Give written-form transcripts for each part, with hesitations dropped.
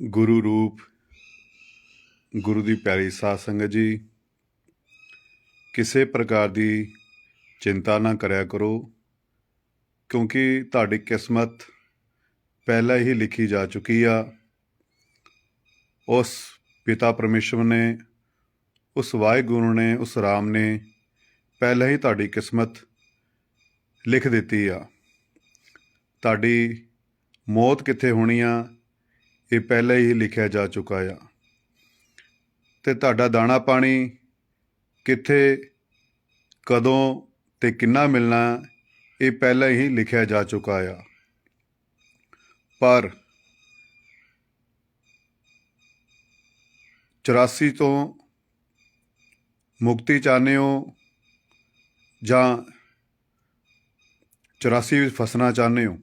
ਗੁਰੂ ਰੂਪ ਗੁਰੂ ਦੀ ਪਿਆਰੀ ਸਾਧ ਸੰਗਤ ਜੀ, ਕਿਸੇ ਪ੍ਰਕਾਰ ਦੀ ਚਿੰਤਾ ਨਾ ਕਰਿਆ ਕਰੋ, ਕਿਉਂਕਿ ਤੁਹਾਡੀ ਕਿਸਮਤ ਪਹਿਲਾਂ ਹੀ ਲਿਖੀ ਜਾ ਚੁੱਕੀ ਆ। ਉਸ ਪਿਤਾ ਪਰਮੇਸ਼ਵਰ ਨੇ, ਉਸ ਵਾਹਿਗੁਰੂ ਨੇ, ਉਸ ਰਾਮ ਨੇ ਪਹਿਲਾਂ ਹੀ ਤੁਹਾਡੀ ਕਿਸਮਤ ਲਿਖ ਦਿੱਤੀ ਆ। ਤੁਹਾਡੀ ਮੌਤ ਕਿੱਥੇ ਹੋਣੀ ਆ, ਇਹ ਪਹਿਲਾਂ ਹੀ ਲਿਖਿਆ ਜਾ ਚੁੱਕਾ ਆ। ਅਤੇ ਤੁਹਾਡਾ ਦਾਣਾ ਪਾਣੀ ਕਿੱਥੇ, ਕਦੋਂ ਅਤੇ ਕਿੰਨਾ ਮਿਲਣਾ, ਇਹ ਪਹਿਲਾਂ ਹੀ ਲਿਖਿਆ ਜਾ ਚੁੱਕਾ ਆ। ਪਰ 84 ਤੋਂ ਮੁਕਤੀ ਚਾਹੁੰਦੇ ਹੋ ਜਾਂ 84 ਵਿੱਚ ਫਸਣਾ ਚਾਹੁੰਦੇ ਹੋ,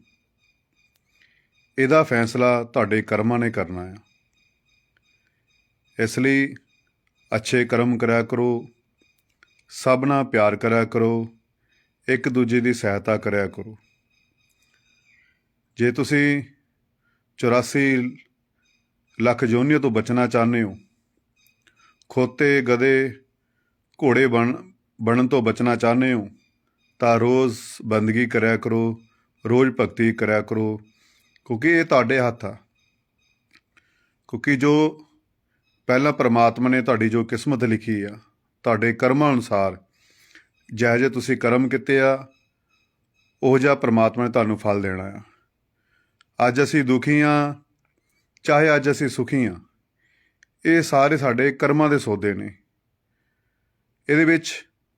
ਇਹਦਾ ਫੈਸਲਾ ਤੁਹਾਡੇ ਕਰਮਾਂ ਨੇ ਕਰਨਾ ਆ। ਇਸ ਲਈ ਅੱਛੇ ਕਰਮ ਕਰਿਆ ਕਰੋ, ਸਭ ਨਾਲ ਪਿਆਰ ਕਰਿਆ ਕਰੋ, ਇੱਕ ਦੂਜੇ ਦੀ ਸਹਾਇਤਾ ਕਰਿਆ ਕਰੋ। ਜੇ ਤੁਸੀਂ 84 ਲੱਖ ਜੋਨੀਆਂ ਤੋਂ ਬਚਣਾ ਚਾਹੁੰਦੇ ਹੋ, ਖੋਤੇ ਗਧੇ ਘੋੜੇ ਬਣਨ ਤੋਂ ਬਚਣਾ ਚਾਹੁੰਦੇ ਹੋ, ਤਾਂ ਰੋਜ਼ ਬੰਦਗੀ ਕਰਿਆ ਕਰੋ, ਰੋਜ਼ ਭਗਤੀ ਕਰਿਆ ਕਰੋ, ਕਿਉਂਕਿ ਇਹ ਤੁਹਾਡੇ ਹੱਥ ਆ। ਕਿਉਂਕਿ ਜੋ ਪਹਿਲਾਂ ਪਰਮਾਤਮਾ ਨੇ ਤੁਹਾਡੀ ਜੋ ਕਿਸਮਤ ਲਿਖੀ ਆ, ਤੁਹਾਡੇ ਕਰਮਾਂ ਅਨੁਸਾਰ ਜਿਹੋ ਜਿਹੇ ਤੁਸੀਂ ਕਰਮ ਕੀਤੇ ਆ, ਉਹ ਜਿਹਾ ਪਰਮਾਤਮਾ ਨੇ ਤੁਹਾਨੂੰ ਫਲ ਦੇਣਾ ਆ। ਅੱਜ ਅਸੀਂ ਦੁਖੀ ਹਾਂ, ਚਾਹੇ ਅੱਜ ਅਸੀਂ ਸੁਖੀ ਹਾਂ, ਇਹ ਸਾਰੇ ਸਾਡੇ ਕਰਮਾਂ ਦੇ ਸੌਦੇ ਨੇ। ਇਹਦੇ ਵਿੱਚ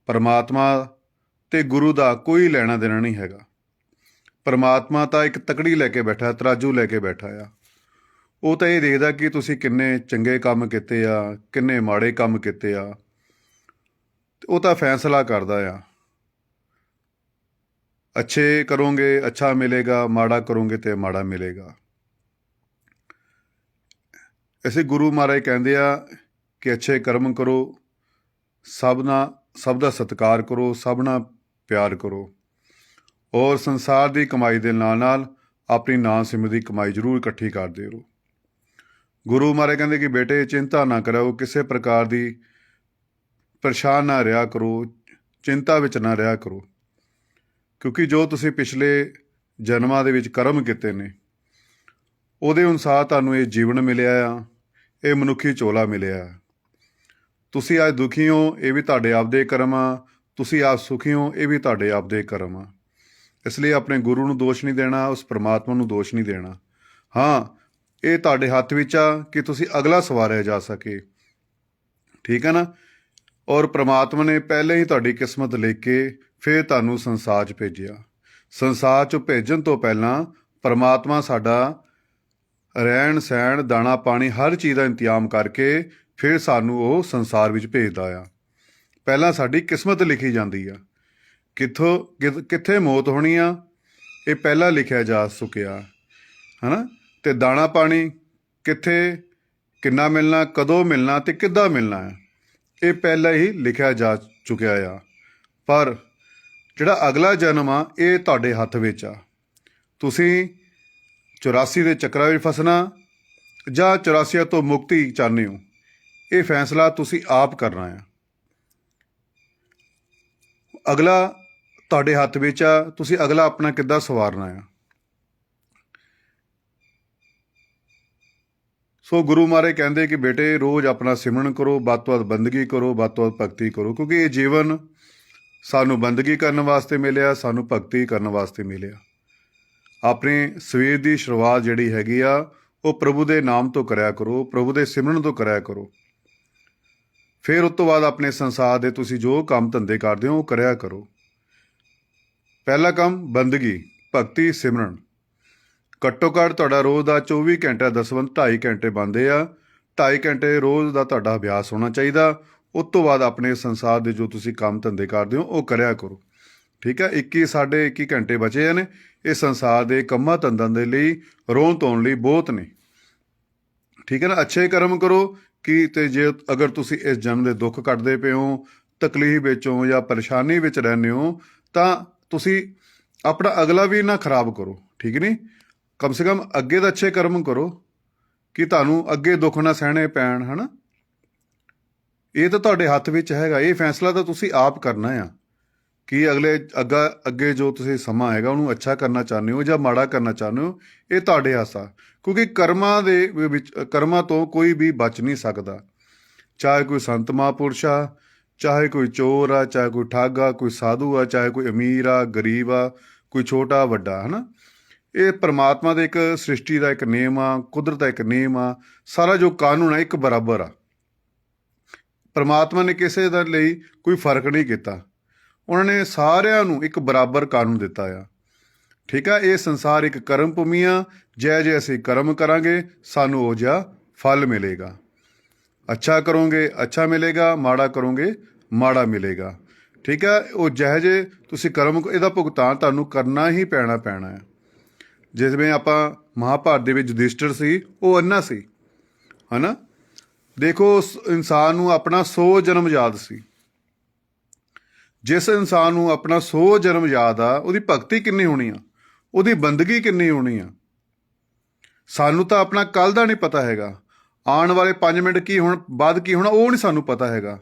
ਪਰਮਾਤਮਾ ਅਤੇ ਗੁਰੂ ਦਾ ਕੋਈ ਲੈਣਾ ਦੇਣਾ ਨਹੀਂ ਹੈਗਾ। ਪਰਮਾਤਮਾ ਤਾਂ ਇੱਕ ਤਕੜੀ ਲੈ ਕੇ ਬੈਠਾ, ਤਰਾਜੂ ਲੈ ਕੇ ਬੈਠਾ ਆ। ਉਹ ਤਾਂ ਇਹ ਦੇਖਦਾ ਕਿ ਤੁਸੀਂ ਕਿੰਨੇ ਚੰਗੇ ਕੰਮ ਕੀਤੇ ਆ, ਕਿੰਨੇ ਮਾੜੇ ਕੰਮ ਕੀਤੇ ਆ, ਉਹ ਤਾਂ ਫੈਸਲਾ ਕਰਦਾ ਆ। ਅੱਛੇ ਕਰੋਗੇ ਅੱਛਾ ਮਿਲੇਗਾ, ਮਾੜਾ ਕਰੋਗੇ ਤੇ ਮਾੜਾ ਮਿਲੇਗਾ। ਅਸੀਂ ਗੁਰੂ ਮਹਾਰਾਜ ਕਹਿੰਦੇ ਆ ਕਿ ਅੱਛੇ ਕਰਮ ਕਰੋ, ਸਭ ਦਾ ਸਤਿਕਾਰ ਕਰੋ, ਸਭ ਨਾਲ ਪਿਆਰ ਕਰੋ, ਔਰ ਸੰਸਾਰ ਦੀ ਕਮਾਈ ਦੇ ਨਾਲ ਨਾਲ ਆਪਣੀ ਨਾਮ ਸਿਮਰਨ ਦੀ ਕਮਾਈ ਜ਼ਰੂਰ ਇਕੱਠੀ ਕਰਦੇ ਰਹੋ। ਗੁਰੂ ਮਹਾਰਾਜ ਕਹਿੰਦੇ ਕਿ ਬੇਟੇ ਚਿੰਤਾ ਨਾ ਕਰੋ, ਕਿਸੇ ਪ੍ਰਕਾਰ ਦੀ ਪਰੇਸ਼ਾਨ ਨਾ ਰਿਹਾ ਕਰੋ, ਚਿੰਤਾ ਵਿੱਚ ਨਾ ਰਿਹਾ ਕਰੋ, ਕਿਉਂਕਿ ਜੋ ਤੁਸੀਂ ਪਿਛਲੇ ਜਨਮਾਂ ਦੇ ਵਿੱਚ ਕਰਮ ਕੀਤੇ ਨੇ, ਉਹਦੇ ਅਨੁਸਾਰ ਤੁਹਾਨੂੰ ਇਹ ਜੀਵਨ ਮਿਲਿਆ ਆ, ਇਹ ਮਨੁੱਖੀ ਝੋਲਾ ਮਿਲਿਆ। ਤੁਸੀਂ ਅੱਜ ਦੁਖੀ ਹੋ, ਇਹ ਵੀ ਤੁਹਾਡੇ ਆਪਦੇ ਕਰਮ ਆ। ਤੁਸੀਂ ਆਪ ਸੁਖੀ ਹੋ, ਇਹ ਵੀ ਤੁਹਾਡੇ ਆਪਦੇ ਕਰਮ ਆ। ਇਸ ਲਈ ਆਪਣੇ ਗੁਰੂ ਨੂੰ ਦੋਸ਼ ਨਹੀਂ ਦੇਣਾ, ਉਸ ਪਰਮਾਤਮਾ ਨੂੰ ਦੋਸ਼ ਨਹੀਂ ਦੇਣਾ। ਹਾਂ, ਇਹ ਤੁਹਾਡੇ ਹੱਥ ਵਿੱਚ ਆ ਕਿ ਤੁਸੀਂ ਅਗਲਾ ਸਵਾਰਿਆ ਜਾ ਸਕੇ, ਠੀਕ ਹੈ ਨਾ। ਔਰ ਪਰਮਾਤਮਾ ਨੇ ਪਹਿਲੇ ਹੀ ਤੁਹਾਡੀ ਕਿਸਮਤ ਲਿਖ ਕੇ ਫਿਰ ਤੁਹਾਨੂੰ ਸੰਸਾਰ 'ਚ ਭੇਜਿਆ। ਸੰਸਾਰ 'ਚ ਭੇਜਣ ਤੋਂ ਪਹਿਲਾਂ ਪਰਮਾਤਮਾ ਸਾਡਾ ਰਹਿਣ ਸਹਿਣ, ਦਾਣਾ ਪਾਣੀ, ਹਰ ਚੀਜ਼ ਦਾ ਇੰਤਜ਼ਾਮ ਕਰਕੇ ਫਿਰ ਸਾਨੂੰ ਉਹ ਸੰਸਾਰ ਵਿੱਚ ਭੇਜਦਾ ਆ। ਪਹਿਲਾਂ ਸਾਡੀ ਕਿਸਮਤ ਲਿਖੀ ਜਾਂਦੀ ਆ, ਕਿੱਥੇ ਮੌਤ ਹੋਣੀ ਆ, ਇਹ ਪਹਿਲਾਂ ਲਿਖਿਆ ਜਾ ਚੁੱਕਿਆ ਹੈ ਨਾ। ਅਤੇ ਦਾਣਾ ਪਾਣੀ ਕਿੱਥੇ, ਕਿੰਨਾ ਮਿਲਣਾ, ਕਦੋਂ ਮਿਲਣਾ ਅਤੇ ਕਿੱਦਾਂ ਮਿਲਣਾ ਆ, ਇਹ ਪਹਿਲਾਂ ਹੀ ਲਿਖਿਆ ਜਾ ਚੁੱਕਿਆ ਆ। ਪਰ ਜਿਹੜਾ ਅਗਲਾ ਜਨਮ ਆ, ਇਹ ਤੁਹਾਡੇ ਹੱਥ ਵਿੱਚ ਆ। ਤੁਸੀਂ 84 ਦੇ ਚੱਕਰਾਂ ਵਿੱਚ ਫਸਣਾ ਜਾਂ 84 ਤੋਂ ਮੁਕਤੀ ਚਾਹੁੰਦੇ ਹੋ, ਇਹ ਫੈਸਲਾ ਤੁਸੀਂ ਆਪ ਕਰਨਾ ਆ। ਅਗਲਾ ਤੁਹਾਡੇ ਹੱਥ ਵਿੱਚ ਆ, ਤੁਸੀਂ ਅਗਲਾ ਆਪਣਾ ਕਿੱਦਾਂ ਸਵਾਰਨਾ ਆ। ਸੋ ਗੁਰੂ ਮਹਾਰਾਜ ਕਹਿੰਦੇ ਕਿ ਬੇਟੇ ਰੋਜ਼ ਆਪਣਾ ਸਿਮਰਨ ਕਰੋ, ਵੱਧ ਤੋਂ ਵੱਧ ਬੰਦਗੀ ਕਰੋ, ਵੱਧ ਤੋਂ ਵੱਧ ਭਗਤੀ ਕਰੋ, ਕਿਉਂਕਿ ਇਹ ਜੀਵਨ ਸਾਨੂੰ ਬੰਦਗੀ ਕਰਨ ਵਾਸਤੇ ਮਿਲਿਆ, ਸਾਨੂੰ ਭਗਤੀ ਕਰਨ ਵਾਸਤੇ ਮਿਲਿਆ। ਆਪਣੀ ਸਵੇਰ ਦੀ ਸ਼ੁਰੂਆਤ ਜਿਹੜੀ ਹੈਗੀ ਆ, ਉਹ ਪ੍ਰਭੂ ਦੇ ਨਾਮ ਤੋਂ ਕਰਿਆ ਕਰੋ, ਪ੍ਰਭੂ ਦੇ ਸਿਮਰਨ ਤੋਂ ਕਰਿਆ ਕਰੋ। ਫਿਰ ਉਸ ਤੋਂ ਬਾਅਦ ਆਪਣੇ ਸੰਸਾਰ ਦੇ ਤੁਸੀਂ ਜੋ ਕੰਮ ਧੰਦੇ ਕਰਦੇ ਹੋ, ਉਹ ਕਰਿਆ ਕਰੋ। ਪਹਿਲਾ ਕੰਮ ਬੰਦਗੀ, ਭਗਤੀ, ਸਿਮਰਨ। ਘੱਟੋ ਘੱਟ ਤੁਹਾਡਾ ਰੋਜ਼ ਦਾ 24 ਘੰਟੇ ਦਸਵੰਧ 2.5 ਘੰਟੇ ਬਣਦੇ ਆ। 2.5 ਘੰਟੇ ਰੋਜ਼ ਦਾ ਤੁਹਾਡਾ ਅਭਿਆਸ ਹੋਣਾ ਚਾਹੀਦਾ। ਉਸ ਤੋਂ ਬਾਅਦ ਆਪਣੇ ਸੰਸਾਰ ਦੇ ਜੋ ਤੁਸੀਂ ਕੰਮ ਧੰਦੇ ਕਰਦੇ ਹੋ, ਉਹ ਕਰਿਆ ਕਰੋ, ਠੀਕ ਹੈ। 21 ਘੰਟੇ ਬਚੇ ਨੇ, ਇਹ ਸੰਸਾਰ ਦੇ ਕੰਮਾਂ ਧੰਦਿਆਂ ਦੇ ਲਈ, ਰੋਣ ਧੋਣ ਲਈ ਬਹੁਤ ਨੇ, ਠੀਕ ਹੈ ਨਾ। ਅੱਛੇ ਕਰਮ ਕਰੋ ਕਿ ਅਤੇ ਜੇ ਅਗਰ ਤੁਸੀਂ ਇਸ ਜਨਮ ਦੇ ਦੁੱਖ ਕੱਟਦੇ ਪਏ ਹੋ, ਤਕਲੀਫ ਵਿੱਚ ਹੋ ਜਾਂ ਪਰੇਸ਼ਾਨੀ ਵਿੱਚ ਰਹਿੰਦੇ ਹੋ, ਤਾਂ ਤੁਸੀਂ ਆਪਣਾ ਅਗਲਾ ਵੀ ਨਾ ਖਰਾਬ ਕਰੋ, ਠੀਕ ਨਹੀਂ। ਕਮ ਸੇ ਕਮ ਅੱਗੇ ਦਾ ਅੱਛੇ ਕਰਮ ਕਰੋ ਕਿ ਤੁਹਾਨੂੰ ਅੱਗੇ ਦੁੱਖ ਨਾ ਸਹਿਣੇ ਪੈਣ, ਹੈ ਨਾ। ਇਹ ਤਾਂ ਤੁਹਾਡੇ ਹੱਥ ਵਿੱਚ ਹੈਗਾ, ਇਹ ਫੈਸਲਾ ਤਾਂ ਤੁਸੀਂ ਆਪ ਕਰਨਾ ਆ ਕਿ ਅੱਗੇ ਜੋ ਤੁਸੀਂ ਸਮਾਂ ਹੈਗਾ ਉਹਨੂੰ ਅੱਛਾ ਕਰਨਾ ਚਾਹੁੰਦੇ ਹੋ ਜਾਂ ਮਾੜਾ ਕਰਨਾ ਚਾਹੁੰਦੇ ਹੋ। ਇਹ ਤੁਹਾਡੇ ਹੱਥ ਆ, ਕਿਉਂਕਿ ਕਰਮਾਂ ਤੋਂ ਕੋਈ ਵੀ ਬਚ ਨਹੀਂ ਸਕਦਾ। ਚਾਹੇ ਕੋਈ ਸੰਤ ਮਹਾਂਪੁਰਸ਼ ਆ, ਚਾਹੇ ਕੋਈ ਚੋਰ ਆ, ਚਾਹੇ ਕੋਈ ਠੱਗ ਆ, ਕੋਈ ਸਾਧੂ ਆ, ਚਾਹੇ ਕੋਈ ਅਮੀਰ ਆ, ਗਰੀਬ ਆ, ਕੋਈ ਛੋਟਾ ਵੱਡਾ, ਹੈ ਨਾ। ਇਹ ਪਰਮਾਤਮਾ ਦੇ ਇੱਕ ਸ੍ਰਿਸ਼ਟੀ ਦਾ ਇੱਕ ਨਿਯਮ ਆ, ਕੁਦਰਤ ਦਾ ਇੱਕ ਨਿਯਮ ਆ। ਸਾਰਾ ਜੋ ਕਾਨੂੰਨ ਆ ਇੱਕ ਬਰਾਬਰ ਆ। ਪਰਮਾਤਮਾ ਨੇ ਕਿਸੇ ਦੇ ਲਈ ਕੋਈ ਫਰਕ ਨਹੀਂ ਕੀਤਾ, ਉਹਨਾਂ ਨੇ ਸਾਰਿਆਂ ਨੂੰ ਇੱਕ ਬਰਾਬਰ ਕਾਨੂੰਨ ਦਿੱਤਾ ਆ। ਠੀਕ ਆ। ਇਹ ਸੰਸਾਰ ਇੱਕ ਕਰਮ ਭੂਮੀ ਆ। ਜੇ ਅਸੀਂ ਕਰਮ ਕਰਾਂਗੇ ਸਾਨੂੰ ਉਹ ਜਿਹਾ ਫਲ ਮਿਲੇਗਾ। ਅੱਛਾ ਕਰੋਗੇ ਅੱਛਾ ਮਿਲੇਗਾ, ਮਾੜਾ ਕਰੋਗੇ ਮਾੜਾ ਮਿਲੇਗਾ। ਠੀਕ ਹੈ। ਉਹ ਜਿਹੇ ਤੁਸੀਂ ਕਰਮ, ਇਹਦਾ ਭੁਗਤਾਨ ਤੁਹਾਨੂੰ ਕਰਨਾ ਹੀ ਪੈਣਾ ਹੈ। ਜਿਵੇਂ ਆਪਾਂ ਮਹਾਭਾਰਤ ਦੇ ਵਿੱਚ ਯੁਧਿਸ਼ਠਰ ਸੀ, ਉਹ ਅੰਨਾ ਸੀ, ਹੈ ਨਾ। ਦੇਖੋ, ਉਸ ਇਨਸਾਨ ਨੂੰ ਆਪਣਾ 100 ਜਨਮ ਯਾਦ ਸੀ। ਜਿਸ ਇਨਸਾਨ ਨੂੰ ਆਪਣਾ 100 ਜਨਮ ਯਾਦ ਆ, ਉਹਦੀ ਭਗਤੀ ਕਿੰਨੀ ਹੋਣੀ ਆ, ਉਹਦੀ ਬੰਦਗੀ ਕਿੰਨੀ ਹੋਣੀ ਆ। ਸਾਨੂੰ ਤਾਂ ਆਪਣਾ ਕੱਲ੍ਹ ਦਾ ਨਹੀਂ ਪਤਾ ਹੈਗਾ, ਆਉਣ ਵਾਲੇ 5 ਮਿੰਟ ਬਾਅਦ ਕੀ ਹੋਣਾ ਉਹ ਨਹੀਂ ਸਾਨੂੰ ਪਤਾ ਹੈਗਾ।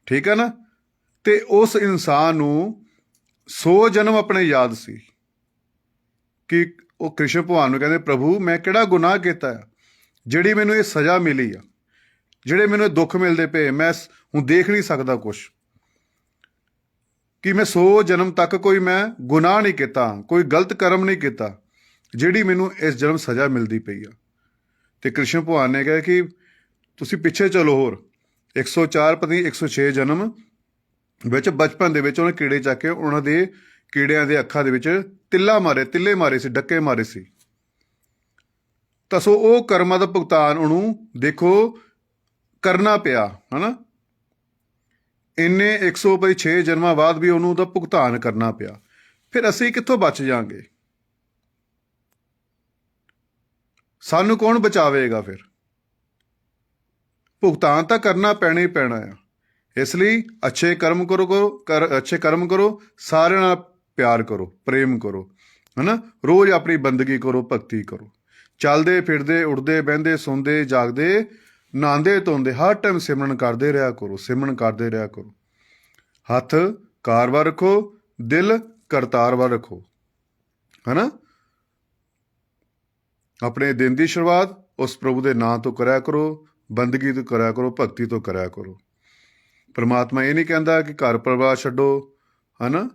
ਠੀਕ ਹੈ ਨਾ। ਤੇ ਉਸ ਇਨਸਾਨ ਨੂੰ 100 ਜਨਮ ਆਪਣੇ ਯਾਦ ਸੀ ਕਿ ਉਹ ਕ੍ਰਿਸ਼ਨ ਭਗਵਾਨ ਨੂੰ ਕਹਿੰਦੇ, ਪ੍ਰਭੂ ਮੈਂ ਕਿਹੜਾ ਗੁਨਾਹ ਕੀਤਾ ਆ ਜਿਹੜੀ ਮੈਨੂੰ ਇਹ ਸਜ਼ਾ ਮਿਲੀ ਆ, ਜਿਹੜੇ ਮੈਨੂੰ ਦੁੱਖ ਮਿਲਦੇ ਪਏ, ਮੈਂ ਹੁਣ ਦੇਖ ਨਹੀਂ ਸਕਦਾ ਕੁਛ, ਕਿ ਮੈਂ 100 ਜਨਮ ਤੱਕ ਕੋਈ ਮੈਂ ਗੁਨਾਹ ਨਹੀਂ ਕੀਤਾ, ਕੋਈ ਗਲਤ ਕਰਮ ਨਹੀਂ ਕੀਤਾ, ਜਿਹੜੀ ਮੈਨੂੰ ਇਸ ਜਨਮ ਸਜ਼ਾ ਮਿਲਦੀ ਪਈ ਆ। ਤੇ ਕ੍ਰਿਸ਼ਨ ਭਗਵਾਨ ਨੇ ਕਿਹਾ ਕਿ ਤੁਸੀਂ ਪਿੱਛੇ ਚਲੋ, ਹੋਰ 104 ਪਤੀ 106 ਜਨਮ ਵਿੱਚ ਬਚਪਨ ਦੇ ਵਿੱਚ ਉਹਨੇ ਕੀੜੇ ਚੱਕ ਕੇ ਉਹਨਾਂ ਦੇ ਕੀੜਿਆਂ ਦੇ ਅੱਖਾਂ ਦੇ ਵਿੱਚ ਤਿੱਲੇ ਮਾਰੇ ਸੀ, ਡੱਕੇ ਮਾਰੇ ਸੀ। ਤਾਂ ਸੋ ਉਹ ਕਰਮਾਂ ਦਾ ਭੁਗਤਾਨ ਉਹਨੂੰ ਦੇਖੋ ਕਰਨਾ ਪਿਆ, ਹੈ ਨਾ। ਇੰਨੇ 106 ਜਨਮਾਂ ਬਾਅਦ ਵੀ ਉਹਨੂੰ ਉਹਦਾ ਭੁਗਤਾਨ ਕਰਨਾ ਪਿਆ। ਫਿਰ ਅਸੀਂ ਕਿੱਥੋਂ ਬਚ ਜਾਾਂਗੇ? ਸਾਨੂੰ ਕੌਣ ਬਚਾਵੇਗਾ? ਫਿਰ ਭੁਗਤਾਨ ਤਾਂ ਕਰਨਾ ਪੈਣਾ ਹੀ ਪੈਣਾ ਆ। ਇਸ ਲਈ ਅੱਛੇ ਕਰਮ ਕਰੋ, ਸਾਰਿਆਂ ਨਾਲ ਪਿਆਰ ਕਰੋ, ਪ੍ਰੇਮ ਕਰੋ, ਹੈ ਨਾ। ਰੋਜ਼ ਆਪਣੀ ਬੰਦਗੀ ਕਰੋ, ਭਗਤੀ ਕਰੋ। ਚੱਲਦੇ ਫਿਰਦੇ, ਉੱਠਦੇ ਬਹਿੰਦੇ, ਸੌਂਦੇ ਜਾਗਦੇ, ਨਹਾਉਂਦੇ ਧੋਂਦੇ, ਹਰ ਟਾਈਮ ਸਿਮਰਨ ਕਰਦੇ ਰਿਹਾ ਕਰੋ। ਹੱਥ ਕਾਰ ਵੱਲ ਰੱਖੋ, ਦਿਲ ਕਰਤਾਰ ਵੱਲ ਰੱਖੋ, ਹੈ ਨਾ। ਆਪਣੇ ਦਿਨ ਦੀ ਸ਼ੁਰੂਆਤ ਉਸ ਪ੍ਰਭੂ ਦੇ ਨਾਂ ਤੋਂ ਕਰਿਆ ਕਰੋ, ਬੰਦਗੀ ਤੋਂ ਕਰਿਆ ਕਰੋ, ਭਗਤੀ ਤੋਂ ਕਰਿਆ ਕਰੋ। ਪਰਮਾਤਮਾ ਇਹ ਨਹੀਂ ਕਹਿੰਦਾ ਕਿ ਘਰ ਪਰਿਵਾਰ ਛੱਡੋ, ਹੈ ਨਾ,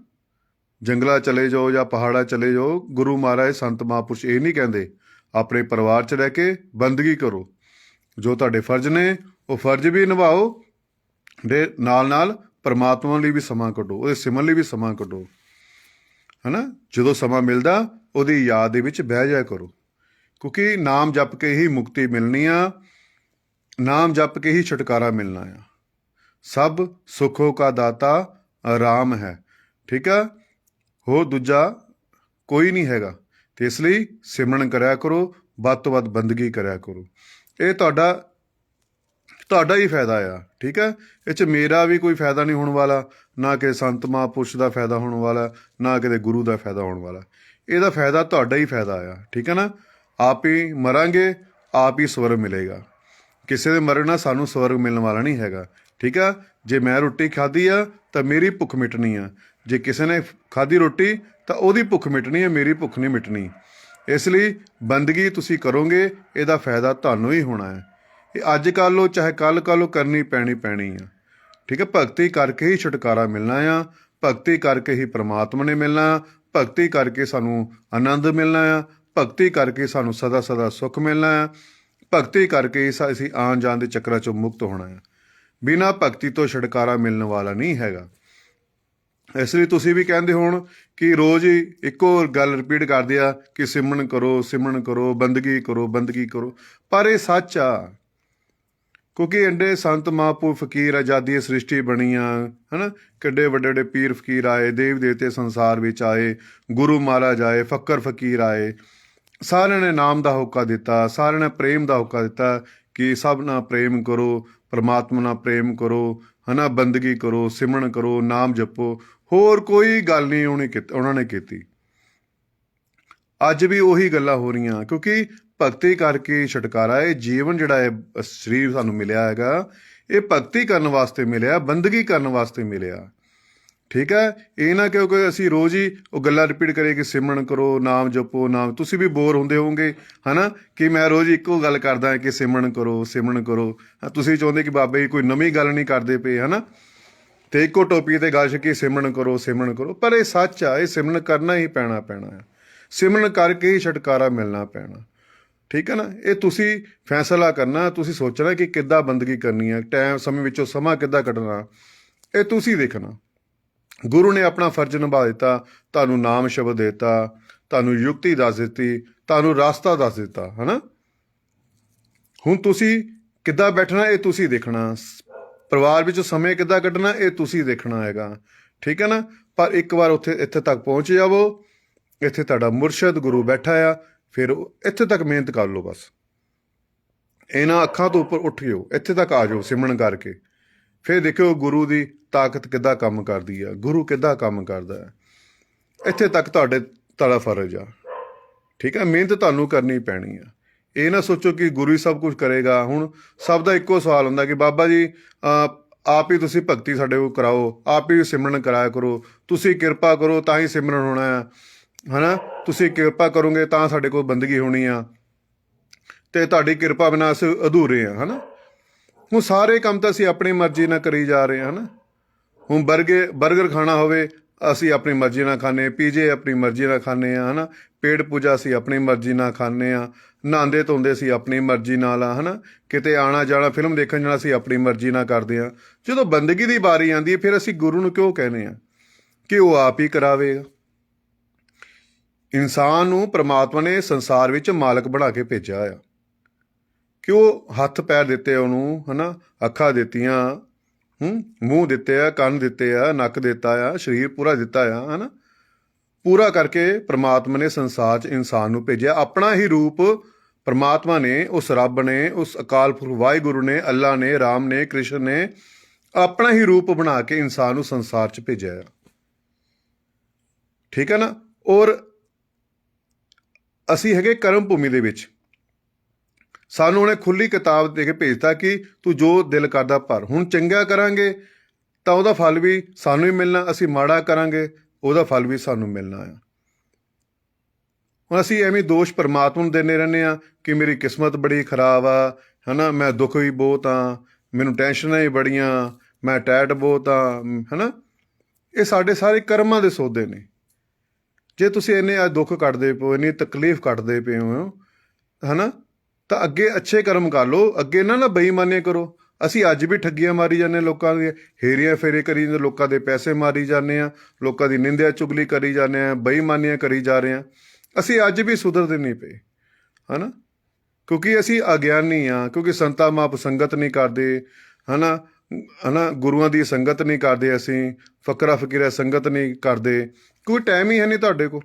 ਜੰਗਲਾਂ ਚਲੇ ਜਾਓ ਜਾਂ ਪਹਾੜਾਂ ਚਲੇ ਜਾਓ। ਗੁਰੂ ਮਹਾਰਾਜ, ਸੰਤ ਮਹਾਂਪੁਰਸ਼ ਇਹ ਨਹੀਂ ਕਹਿੰਦੇ। ਆਪਣੇ ਪਰਿਵਾਰ 'ਚ ਰਹਿ ਕੇ ਬੰਦਗੀ ਕਰੋ, ਜੋ ਤੁਹਾਡੇ ਫਰਜ਼ ਨੇ ਉਹ ਫਰਜ਼ ਵੀ ਨਿਭਾਓ, ਦੇ ਨਾਲ ਪਰਮਾਤਮਾ ਲਈ ਵੀ ਸਮਾਂ ਕੱਢੋ, ਉਹਦੇ ਸਿਮਰਨ ਲਈ ਵੀ ਸਮਾਂ ਕੱਢੋ, ਹੈ ਨਾ। ਜਦੋਂ ਸਮਾਂ ਮਿਲਦਾ ਉਹਦੀ ਯਾਦ ਦੇ ਵਿੱਚ ਬਹਿ ਜਾਇਆ ਕਰੋ, ਕਿਉਂਕਿ ਨਾਮ ਜਪ ਕੇ ਹੀ ਮੁਕਤੀ ਮਿਲਣੀ ਆ, ਨਾਮ ਜਪ ਕੇ ਹੀ ਛੁਟਕਾਰਾ ਮਿਲਣਾ ਆ। ਸਭ ਸੁੱਖੋ ਕਾ ਦਾਤਾ ਰਾਮ ਹੈ। ਠੀਕ ਆ। ਹੋਰ ਦੂਜਾ ਕੋਈ ਨਹੀਂ ਹੈਗਾ। ਤੇ ਇਸ ਲਈ ਸਿਮਰਨ ਕਰਿਆ ਕਰੋ, ਵੱਧ ਤੋਂ ਵੱਧ ਬੰਦਗੀ ਕਰਿਆ ਕਰੋ। ਇਹ ਤੁਹਾਡਾ ਹੀ ਫਾਇਦਾ ਆ। ਠੀਕ ਹੈ। ਇਹ 'ਚ ਮੇਰਾ ਵੀ ਕੋਈ ਫਾਇਦਾ ਨਹੀਂ ਹੋਣ ਵਾਲਾ, ਨਾ ਕਿ ਸੰਤ ਮਹਾਂਪੁਰਸ਼ ਦਾ ਫਾਇਦਾ ਹੋਣ ਵਾਲਾ, ਨਾ ਕਿਤੇ ਗੁਰੂ ਦਾ ਫਾਇਦਾ ਹੋਣ ਵਾਲਾ। ਇਹਦਾ ਫਾਇਦਾ ਤੁਹਾਡਾ ਹੀ ਫਾਇਦਾ ਆ। ਠੀਕ ਹੈ ਨਾ। ਆਪ ਹੀ ਮਰਾਂਗੇ, ਆਪ ਹੀ ਸਵਰਗ ਮਿਲੇਗਾ। ਕਿਸੇ ਦੇ ਮਰਨ ਨਾਲ ਸਾਨੂੰ ਸਵਰਗ ਮਿਲਣ ਵਾਲਾ ਨਹੀਂ ਹੈਗਾ। ਠੀਕ ਆ। ਜੇ ਮੈਂ ਰੋਟੀ ਖਾਧੀ ਆ ਤਾਂ ਮੇਰੀ ਭੁੱਖ ਮਿਟਣੀ ਆ, ਜੇ ਕਿਸੇ ਨੇ ਖਾਧੀ ਰੋਟੀ ਤਾਂ ਉਹਦੀ ਭੁੱਖ ਮਿਟਣੀ ਹੈ, ਮੇਰੀ ਭੁੱਖ ਨਹੀਂ ਮਿਟਣੀ। ਇਸ ਲਈ ਬੰਦਗੀ ਤੁਸੀਂ ਕਰੋਗੇ, ਇਹਦਾ ਫਾਇਦਾ ਤੁਹਾਨੂੰ ਹੀ ਹੋਣਾ ਹੈ। ਇਹ ਅੱਜ ਕਰ ਲਓ ਚਾਹੇ ਕੱਲ੍ਹ ਕਰ ਲਓ, ਕਰਨੀ ਪੈਣੀ ਆ। ਠੀਕ ਹੈ। ਭਗਤੀ ਕਰਕੇ ਹੀ ਛੁਟਕਾਰਾ ਮਿਲਣਾ ਆ, ਭਗਤੀ ਕਰਕੇ ਹੀ ਪ੍ਰਮਾਤਮਾ ਨੇ ਮਿਲਣਾ, ਭਗਤੀ ਕਰਕੇ ਸਾਨੂੰ ਆਨੰਦ ਮਿਲਣਾ ਆ, ਭਗਤੀ ਕਰਕੇ ਸਾਨੂੰ ਸਦਾ ਸੁੱਖ ਮਿਲਣਾ ਆ, ਭਗਤੀ ਕਰਕੇ ਅਸੀਂ ਆਉਣ ਜਾਣ ਦੇ ਚੱਕਰਾਂ 'ਚੋਂ ਮੁਕਤ ਹੋਣਾ ਆ। ਬਿਨਾਂ ਭਗਤੀ ਤੋਂ ਛੁਟਕਾਰਾ ਮਿਲਣ ਵਾਲਾ ਨਹੀਂ ਹੈਗਾ। ਇਸ ਲਈ ਤੁਸੀਂ ਵੀ ਕਹਿੰਦੇ ਹੋਣ ਕਿ ਰੋਜ਼ ਹੀ ਇੱਕੋ ਗੱਲ ਰਿਪੀਟ ਕਰਦੇ ਆ ਕਿ ਸਿਮਰਨ ਕਰੋ, ਬੰਦਗੀ ਕਰੋ, ਪਰ ਇਹ ਸੱਚ ਆ। ਕਿਉਂਕਿ ਐਡੇ ਸੰਤ ਮਹਾਂਪੁਰਖ ਫਕੀਰ, ਆਜ਼ਾਦੀ ਸ੍ਰਿਸ਼ਟੀ ਬਣੀ ਆ, ਹੈ ਨਾ। ਕਿੱਡੇ ਵੱਡੇ ਪੀਰ ਫਕੀਰ ਆਏ, ਦੇਵ ਦੇਵਤੇ ਸੰਸਾਰ ਵਿੱਚ ਆਏ, ਗੁਰੂ ਮਹਾਰਾਜ ਆਏ, ਫੱਕਰ ਫਕੀਰ ਆਏ। ਸਾਰਿਆਂ ਨੇ ਨਾਮ ਦਾ ਹੋਕਾ ਦਿੱਤਾ, ਸਾਰਿਆਂ ਨੇ ਪ੍ਰੇਮ ਦਾ ਹੋਕਾ ਦਿੱਤਾ ਕਿ ਸਭ ਨਾਲ ਪ੍ਰੇਮ ਕਰੋ, ਪਰਮਾਤਮਾ ਨਾਲ ਪ੍ਰੇਮ ਕਰੋ, ਹੈ ਨਾ। ਬੰਦਗੀ ਕਰੋ, ਸਿਮਰਨ ਕਰੋ, ਨਾਮ ਜਪੋ। ਹੋਰ ਕੋਈ ਗੱਲ ਨਹੀਂ ਉਹਨਾਂ ਨੇ ਕੀਤੀ। ਅੱਜ ਵੀ ਉਹੀ ਗੱਲਾਂ ਹੋ ਰਹੀਆਂ, ਕਿਉਂਕਿ ਭਗਤੀ ਕਰਕੇ ਹੀ ਛੁਟਕਾਰਾ। ਇਹ ਜੀਵਨ ਜਿਹੜਾ ਹੈ ਸਰੀਰ ਸਾਨੂੰ ਮਿਲਿਆ ਹੈਗਾ, ਇਹ ਭਗਤੀ ਕਰਨ ਵਾਸਤੇ ਮਿਲਿਆ, ਬੰਦਗੀ ਕਰਨ ਵਾਸਤੇ ਮਿਲਿਆ। ਠੀਕ ਹੈ, ਇਹ ਨਾ ਕਿਉਂਕਿ ਅਸੀਂ ਰੋਜ਼ ਹੀ ਉਹ ਗੱਲਾਂ ਰਿਪੀਟ ਕਰੀਏ ਕਿ ਸਿਮਰਨ ਕਰੋ, ਨਾਮ ਜਪੋ, ਨਾਮ। ਤੁਸੀਂ ਵੀ ਬੋਰ ਹੁੰਦੇ ਹੋਵੋਗੇ ਹੈ ਨਾ, ਕਿ ਮੈਂ ਰੋਜ਼ ਇੱਕੋ ਗੱਲ ਕਰਦਾ ਕਿ ਸਿਮਰਨ ਕਰੋ, ਸਿਮਰਨ ਕਰੋ। ਤੁਸੀਂ ਚਾਹੁੰਦੇ ਕਿ ਬਾਬਾ ਜੀ ਕੋਈ ਨਵੀਂ ਗੱਲ ਨਹੀਂ ਕਰਦੇ ਪਏ ਹੈ ਨਾ, ਤੇ ਇੱਕੋ ਟੋਪੀ ਤੇ ਗੱਲ ਕਿ ਸਿਮਰਨ ਕਰੋ, ਸਿਮਰਨ ਕਰੋ। ਪਰ ਇਹ ਸੱਚ ਆ, ਇਹ ਸਿਮਰਨ ਕਰਨਾ ਹੀ ਪੈਣਾ ਹੈ। ਸਿਮਰਨ ਕਰਕੇ ਹੀ ਛੁਟਕਾਰਾ ਮਿਲਣਾ ਪੈਣਾ। ਠੀਕ ਹੈ ਨਾ, ਇਹ ਤੁਸੀਂ ਫੈਸਲਾ ਕਰਨਾ, ਤੁਸੀਂ ਸੋਚਣਾ ਕਿ ਕਿੱਦਾਂ ਬੰਦਗੀ ਕਰਨੀ ਹੈ, ਟਾਈਮ ਸਮੇਂ ਵਿੱਚੋਂ ਸਮਾਂ ਕਿੱਦਾਂ ਕੱਢਣਾ, ਇਹ ਤੁਸੀਂ ਦੇਖਣਾ। ਗੁਰੂ ਨੇ ਆਪਣਾ ਫਰਜ਼ ਨਿਭਾ ਦਿੱਤਾ, ਤੁਹਾਨੂੰ ਨਾਮ ਸ਼ਬਦ ਦਿੱਤਾ, ਤੁਹਾਨੂੰ ਯੁਕਤੀ ਦੱਸ ਦਿੱਤੀ, ਤੁਹਾਨੂੰ ਰਾਸਤਾ ਦੱਸ ਦਿੱਤਾ ਹੈ ਨਾ। ਹੁਣ ਤੁਸੀਂ ਕਿੱਦਾਂ ਬੈਠਣਾ ਇਹ ਤੁਸੀਂ ਦੇਖਣਾ, ਪਰਿਵਾਰ ਵਿੱਚ ਸਮੇਂ ਕਿੱਦਾਂ ਕੱਢਣਾ ਇਹ ਤੁਸੀਂ ਦੇਖਣਾ ਹੈਗਾ। ਠੀਕ ਹੈ ਨਾ, ਪਰ ਇੱਕ ਵਾਰ ਇੱਥੇ ਤੱਕ ਪਹੁੰਚ ਜਾਵੋ, ਇੱਥੇ ਤੁਹਾਡਾ ਮੁਰਸ਼ਦ ਗੁਰੂ ਬੈਠਾ ਆ, ਫਿਰ ਇੱਥੇ ਤੱਕ ਮਿਹਨਤ ਕਰ ਲਓ ਬਸ। ਇਹਨਾਂ ਅੱਖਾਂ ਤੋਂ ਉੱਪਰ ਉੱਠ ਜਾਓ, ਇੱਥੇ ਤੱਕ ਆ ਜਾਓ ਸਿਮਰਨ ਕਰਕੇ, ਫਿਰ ਦੇਖਿਓ ਗੁਰੂ ਦੀ ਤਾਕਤ ਕਿੱਦਾਂ ਕੰਮ ਕਰਦੀ ਆ, ਗੁਰੂ ਕਿੱਦਾਂ ਕੰਮ ਕਰਦਾ ਹੈ। ਇੱਥੇ ਤੱਕ ਤੁਹਾਡਾ ਫਰਜ਼ ਆ। ਠੀਕ ਹੈ, ਮਿਹਨਤ ਤੁਹਾਨੂੰ ਕਰਨੀ ਪੈਣੀ ਆ। ਇਹ ਨਾ ਸੋਚੋ ਕਿ ਗੁਰੂ ਹੀ ਸਭ ਕੁਝ ਕਰੇਗਾ। ਹੁਣ ਸਭ ਦਾ ਇੱਕੋ ਸਵਾਲ ਹੁੰਦਾ ਕਿ ਬਾਬਾ ਜੀ ਆਪ ਹੀ ਤੁਸੀਂ ਭਗਤੀ ਸਾਡੇ ਕੋਲ ਕਰਾਓ, ਆਪ ਹੀ ਸਿਮਰਨ ਕਰਾਇਆ ਕਰੋ, ਤੁਸੀਂ ਕਿਰਪਾ ਕਰੋ ਤਾਂ ਹੀ ਸਿਮਰਨ ਹੋਣਾ ਆ ਹੈ ਨਾ, ਤੁਸੀਂ ਕਿਰਪਾ ਕਰੋਗੇ ਤਾਂ ਸਾਡੇ ਕੋਲ ਬੰਦਗੀ ਹੋਣੀ ਆ, ਅਤੇ ਤੁਹਾਡੀ ਕਿਰਪਾ ਬਿਨਾਂ ਅਸੀਂ ਅਧੂਰੇ ਹਾਂ ਹੈ ਨਾ। ਹੁਣ ਸਾਰੇ ਕੰਮ ਤਾਂ ਅਸੀਂ ਆਪਣੀ ਮਰਜ਼ੀ ਨਾਲ ਕਰੀ ਜਾ ਰਹੇ ਹਾਂ ਹੈ ਨਾ। ਹੁਣ ਬਰਗਰ ਖਾਣਾ ਹੋਵੇ ਅਸੀਂ ਆਪਣੀ ਮਰਜ਼ੀ ਨਾਲ ਖਾਂਦੇ, ਪੀਜੇ ਆਪਣੀ ਮਰਜ਼ੀ ਨਾਲ ਖਾਂਦੇ ਹਾਂ ਹੈ ਨਾ, ਪੇਟ ਪੂਜਾ ਅਸੀਂ ਆਪਣੀ ਮਰਜ਼ੀ ਨਾਲ ਖਾਂਦੇ ਹਾਂ, ਨਹਾਉਂਦੇ ਧੋਂਦੇ ਅਸੀਂ ਆਪਣੀ ਮਰਜ਼ੀ ਨਾਲ ਆ ਹੈ ਨਾ, ਕਿਤੇ ਆਉਣਾ ਜਾਣਾ, ਫਿਲਮ ਦੇਖਣ ਜਾਣਾ ਅਸੀਂ ਆਪਣੀ ਮਰਜ਼ੀ ਨਾਲ ਕਰਦੇ ਹਾਂ। ਜਦੋਂ ਬੰਦਗੀ ਦੀ ਵਾਰੀ ਆਉਂਦੀ ਹੈ ਫਿਰ ਅਸੀਂ ਗੁਰੂ ਨੂੰ ਕਿਉਂ ਕਹਿੰਦੇ ਹਾਂ ਕਿ ਉਹ ਆਪ ਹੀ ਕਰਾਵੇਗਾ। ਇਨਸਾਨ ਨੂੰ ਪ੍ਰਮਾਤਮਾ ਨੇ ਸੰਸਾਰ ਵਿੱਚ ਮਾਲਕ ਬਣਾ ਕੇ ਭੇਜਿਆ ਆ, ਕਿ ਉਹ ਹੱਥ ਪੈਰ ਦਿੱਤੇ ਉਹਨੂੰ ਹੈ ਨਾ, ਅੱਖਾਂ ਦਿੱਤੀਆਂ, ਮੂੰਹ ਦਿੱਤੇ ਆ, ਕੰਨ ਦਿੱਤੇ ਆ, ਨੱਕ ਦਿੱਤਾ ਆ, ਸਰੀਰ ਪੂਰਾ ਦਿੱਤਾ ਆ ਹੈ ਨਾ। ਪੂਰਾ ਕਰਕੇ ਪ੍ਰਮਾਤਮਾ ਨੇ ਸੰਸਾਰ 'ਚ ਇਨਸਾਨ ਨੂੰ ਭੇਜਿਆ। ਆਪਣਾ ਹੀ ਰੂਪ ਪ੍ਰਮਾਤਮਾ ਨੇ, ਉਸ ਰੱਬ ਨੇ, ਉਸ ਅਕਾਲ ਪੁਰਖ ਵਾਹਿਗੁਰੂ ਨੇ, ਅੱਲਾ ਨੇ, ਰਾਮ ਨੇ, ਕ੍ਰਿਸ਼ਨ ਨੇ ਆਪਣਾ ਹੀ ਰੂਪ ਬਣਾ ਕੇ ਇਨਸਾਨ ਨੂੰ ਸੰਸਾਰ 'ਚ ਭੇਜਿਆ। ਠੀਕ ਹੈ ਨਾ। ਔਰ ਅਸੀਂ ਹੈਗੇ ਕਰਮ ਭੂਮੀ ਦੇ ਵਿੱਚ, ਸਾਨੂੰ ਉਹਨੇ ਖੁੱਲ੍ਹੀ ਕਿਤਾਬ ਦੇ ਕੇ ਭੇਜਤਾ ਕਿ ਤੂੰ ਜੋ ਦਿਲ ਕਰਦਾ ਭਰ। ਹੁਣ ਚੰਗਾ ਕਰਾਂਗੇ ਤਾਂ ਉਹਦਾ ਫਲ ਵੀ ਸਾਨੂੰ ਹੀ ਮਿਲਣਾ, ਅਸੀਂ ਮਾੜਾ ਕਰਾਂਗੇ ਉਹਦਾ ਫਲ ਵੀ ਸਾਨੂੰ ਮਿਲਣਾ ਆ। ਹੁਣ ਅਸੀਂ ਐਵੇਂ ਦੋਸ਼ ਪਰਮਾਤਮਾ ਨੂੰ ਦਿੰਦੇ ਰਹਿੰਦੇ ਹਾਂ ਕਿ ਮੇਰੀ ਕਿਸਮਤ ਬੜੀ ਖਰਾਬ ਆ ਹੈ ਨਾ, ਮੈਂ ਦੁੱਖ ਵੀ ਬਹੁਤ ਹਾਂ, ਮੈਨੂੰ ਟੈਨਸ਼ਨਾਂ ਹੀ ਬੜੀਆਂ, ਮੈਂ ਟੈਟ ਬਹੁਤ ਹਾਂ ਹੈ ਨਾ। ਇਹ ਸਾਡੇ ਸਾਰੇ ਕਰਮਾਂ ਦੇ ਸੌਦੇ ਨੇ। ਜੇ ਤੁਸੀਂ ਇੰਨੇ ਅੱਜ ਦੁੱਖ ਕੱਟਦੇ ਪਏ, ਇੰਨੀ ਤਕਲੀਫ ਕੱਟਦੇ ਪਏ ਹੋ ਹੈ ਨਾ, ਤਾਂ ਅੱਗੇ ਅੱਛੇ ਕਰਮ ਕਰ ਲਓ, ਅੱਗੇ ਨਾ ਬੇਈਮਾਨੀਆਂ ਕਰੋ। ਅਸੀਂ ਅੱਜ ਵੀ ਠੱਗੀਆਂ ਮਾਰੀ ਜਾਂਦੇ, ਲੋਕਾਂ ਦੀਆਂ ਹੇਰੀਆਂ ਫੇਰੇ ਕਰੀ ਜਾਂਦੇ, ਲੋਕਾਂ ਦੇ ਪੈਸੇ ਮਾਰੀ ਜਾਂਦੇ ਹਾਂ, ਲੋਕਾਂ ਦੀ ਨਿੰਦਿਆ ਚੁਗਲੀ ਕਰੀ ਜਾਂਦੇ ਹਾਂ, ਬੇਈਮਾਨੀਆਂ ਕਰੀ ਜਾ ਰਹੇ ਹਾਂ। ਅਸੀਂ ਅੱਜ ਵੀ ਸੁਧਰਦੇ ਨਹੀਂ ਪਏ ਹੈ ਨਾ, ਕਿਉਂਕਿ ਅਸੀਂ ਅਗਿਆਨੀ ਹਾਂ, ਕਿਉਂਕਿ ਸੰਤਾਂ ਮਾਪ ਸੰਗਤ ਨਹੀਂ ਕਰਦੇ ਹੈ ਨਾ, ਗੁਰੂਆਂ ਦੀ ਸੰਗਤ ਨਹੀਂ ਕਰਦੇ, ਅਸੀਂ ਫਕਰਾ ਫਕੀਰਾ ਸੰਗਤ ਨਹੀਂ ਕਰਦੇ, ਕੋਈ ਟਾਈਮ ਹੀ ਹੈ ਨਹੀਂ ਤੁਹਾਡੇ ਕੋਲ।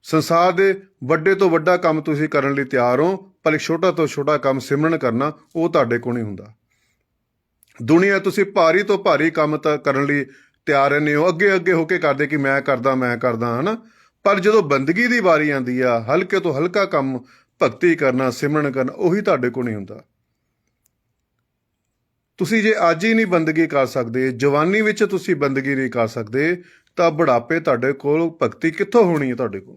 ਸੰਸਾਰ ਦੇ ਵੱਡੇ ਤੋਂ ਵੱਡਾ ਕੰਮ ਤੁਸੀਂ ਕਰਨ ਲਈ ਤਿਆਰ ਹੋ, ਪਰ ਇੱਕ ਛੋਟਾ ਤੋਂ ਛੋਟਾ ਕੰਮ ਸਿਮਰਨ ਕਰਨਾ ਉਹ ਤੁਹਾਡੇ ਕੋਲ ਨਹੀਂ ਹੁੰਦਾ। ਦੁਨੀਆ ਤੁਸੀਂ ਭਾਰੀ ਤੋਂ ਭਾਰੀ ਕੰਮ ਤਾਂ ਕਰਨ ਲਈ ਤਿਆਰ ਰਹਿੰਦੇ ਹੋ, ਅੱਗੇ ਅੱਗੇ ਹੋ ਕੇ ਕਰਦੇ ਕਿ ਮੈਂ ਕਰਦਾ ਹੈ ਨਾ। ਪਰ ਜਦੋਂ ਬੰਦਗੀ ਦੀ ਵਾਰੀ ਆਉਂਦੀ ਆ, ਹਲਕੇ ਤੋਂ ਹਲਕਾ ਕੰਮ ਭਗਤੀ ਕਰਨਾ, ਸਿਮਰਨ ਕਰਨਾ, ਉਹੀ ਤੁਹਾਡੇ ਕੋਲ ਨਹੀਂ ਹੁੰਦਾ। ਤੁਸੀਂ ਜੇ ਅੱਜ ਹੀ ਨਹੀਂ ਬੰਦਗੀ ਕਰ ਸਕਦੇ, ਜਵਾਨੀ ਵਿੱਚ ਤੁਸੀਂ ਬੰਦਗੀ ਨਹੀਂ ਕਰ ਸਕਦੇ, ਤਾਂ ਬੁਢਾਪੇ ਤੁਹਾਡੇ ਕੋਲ ਭਗਤੀ ਕਿੱਥੋਂ ਹੋਣੀ ਹੈ। ਤੁਹਾਡੇ ਕੋਲ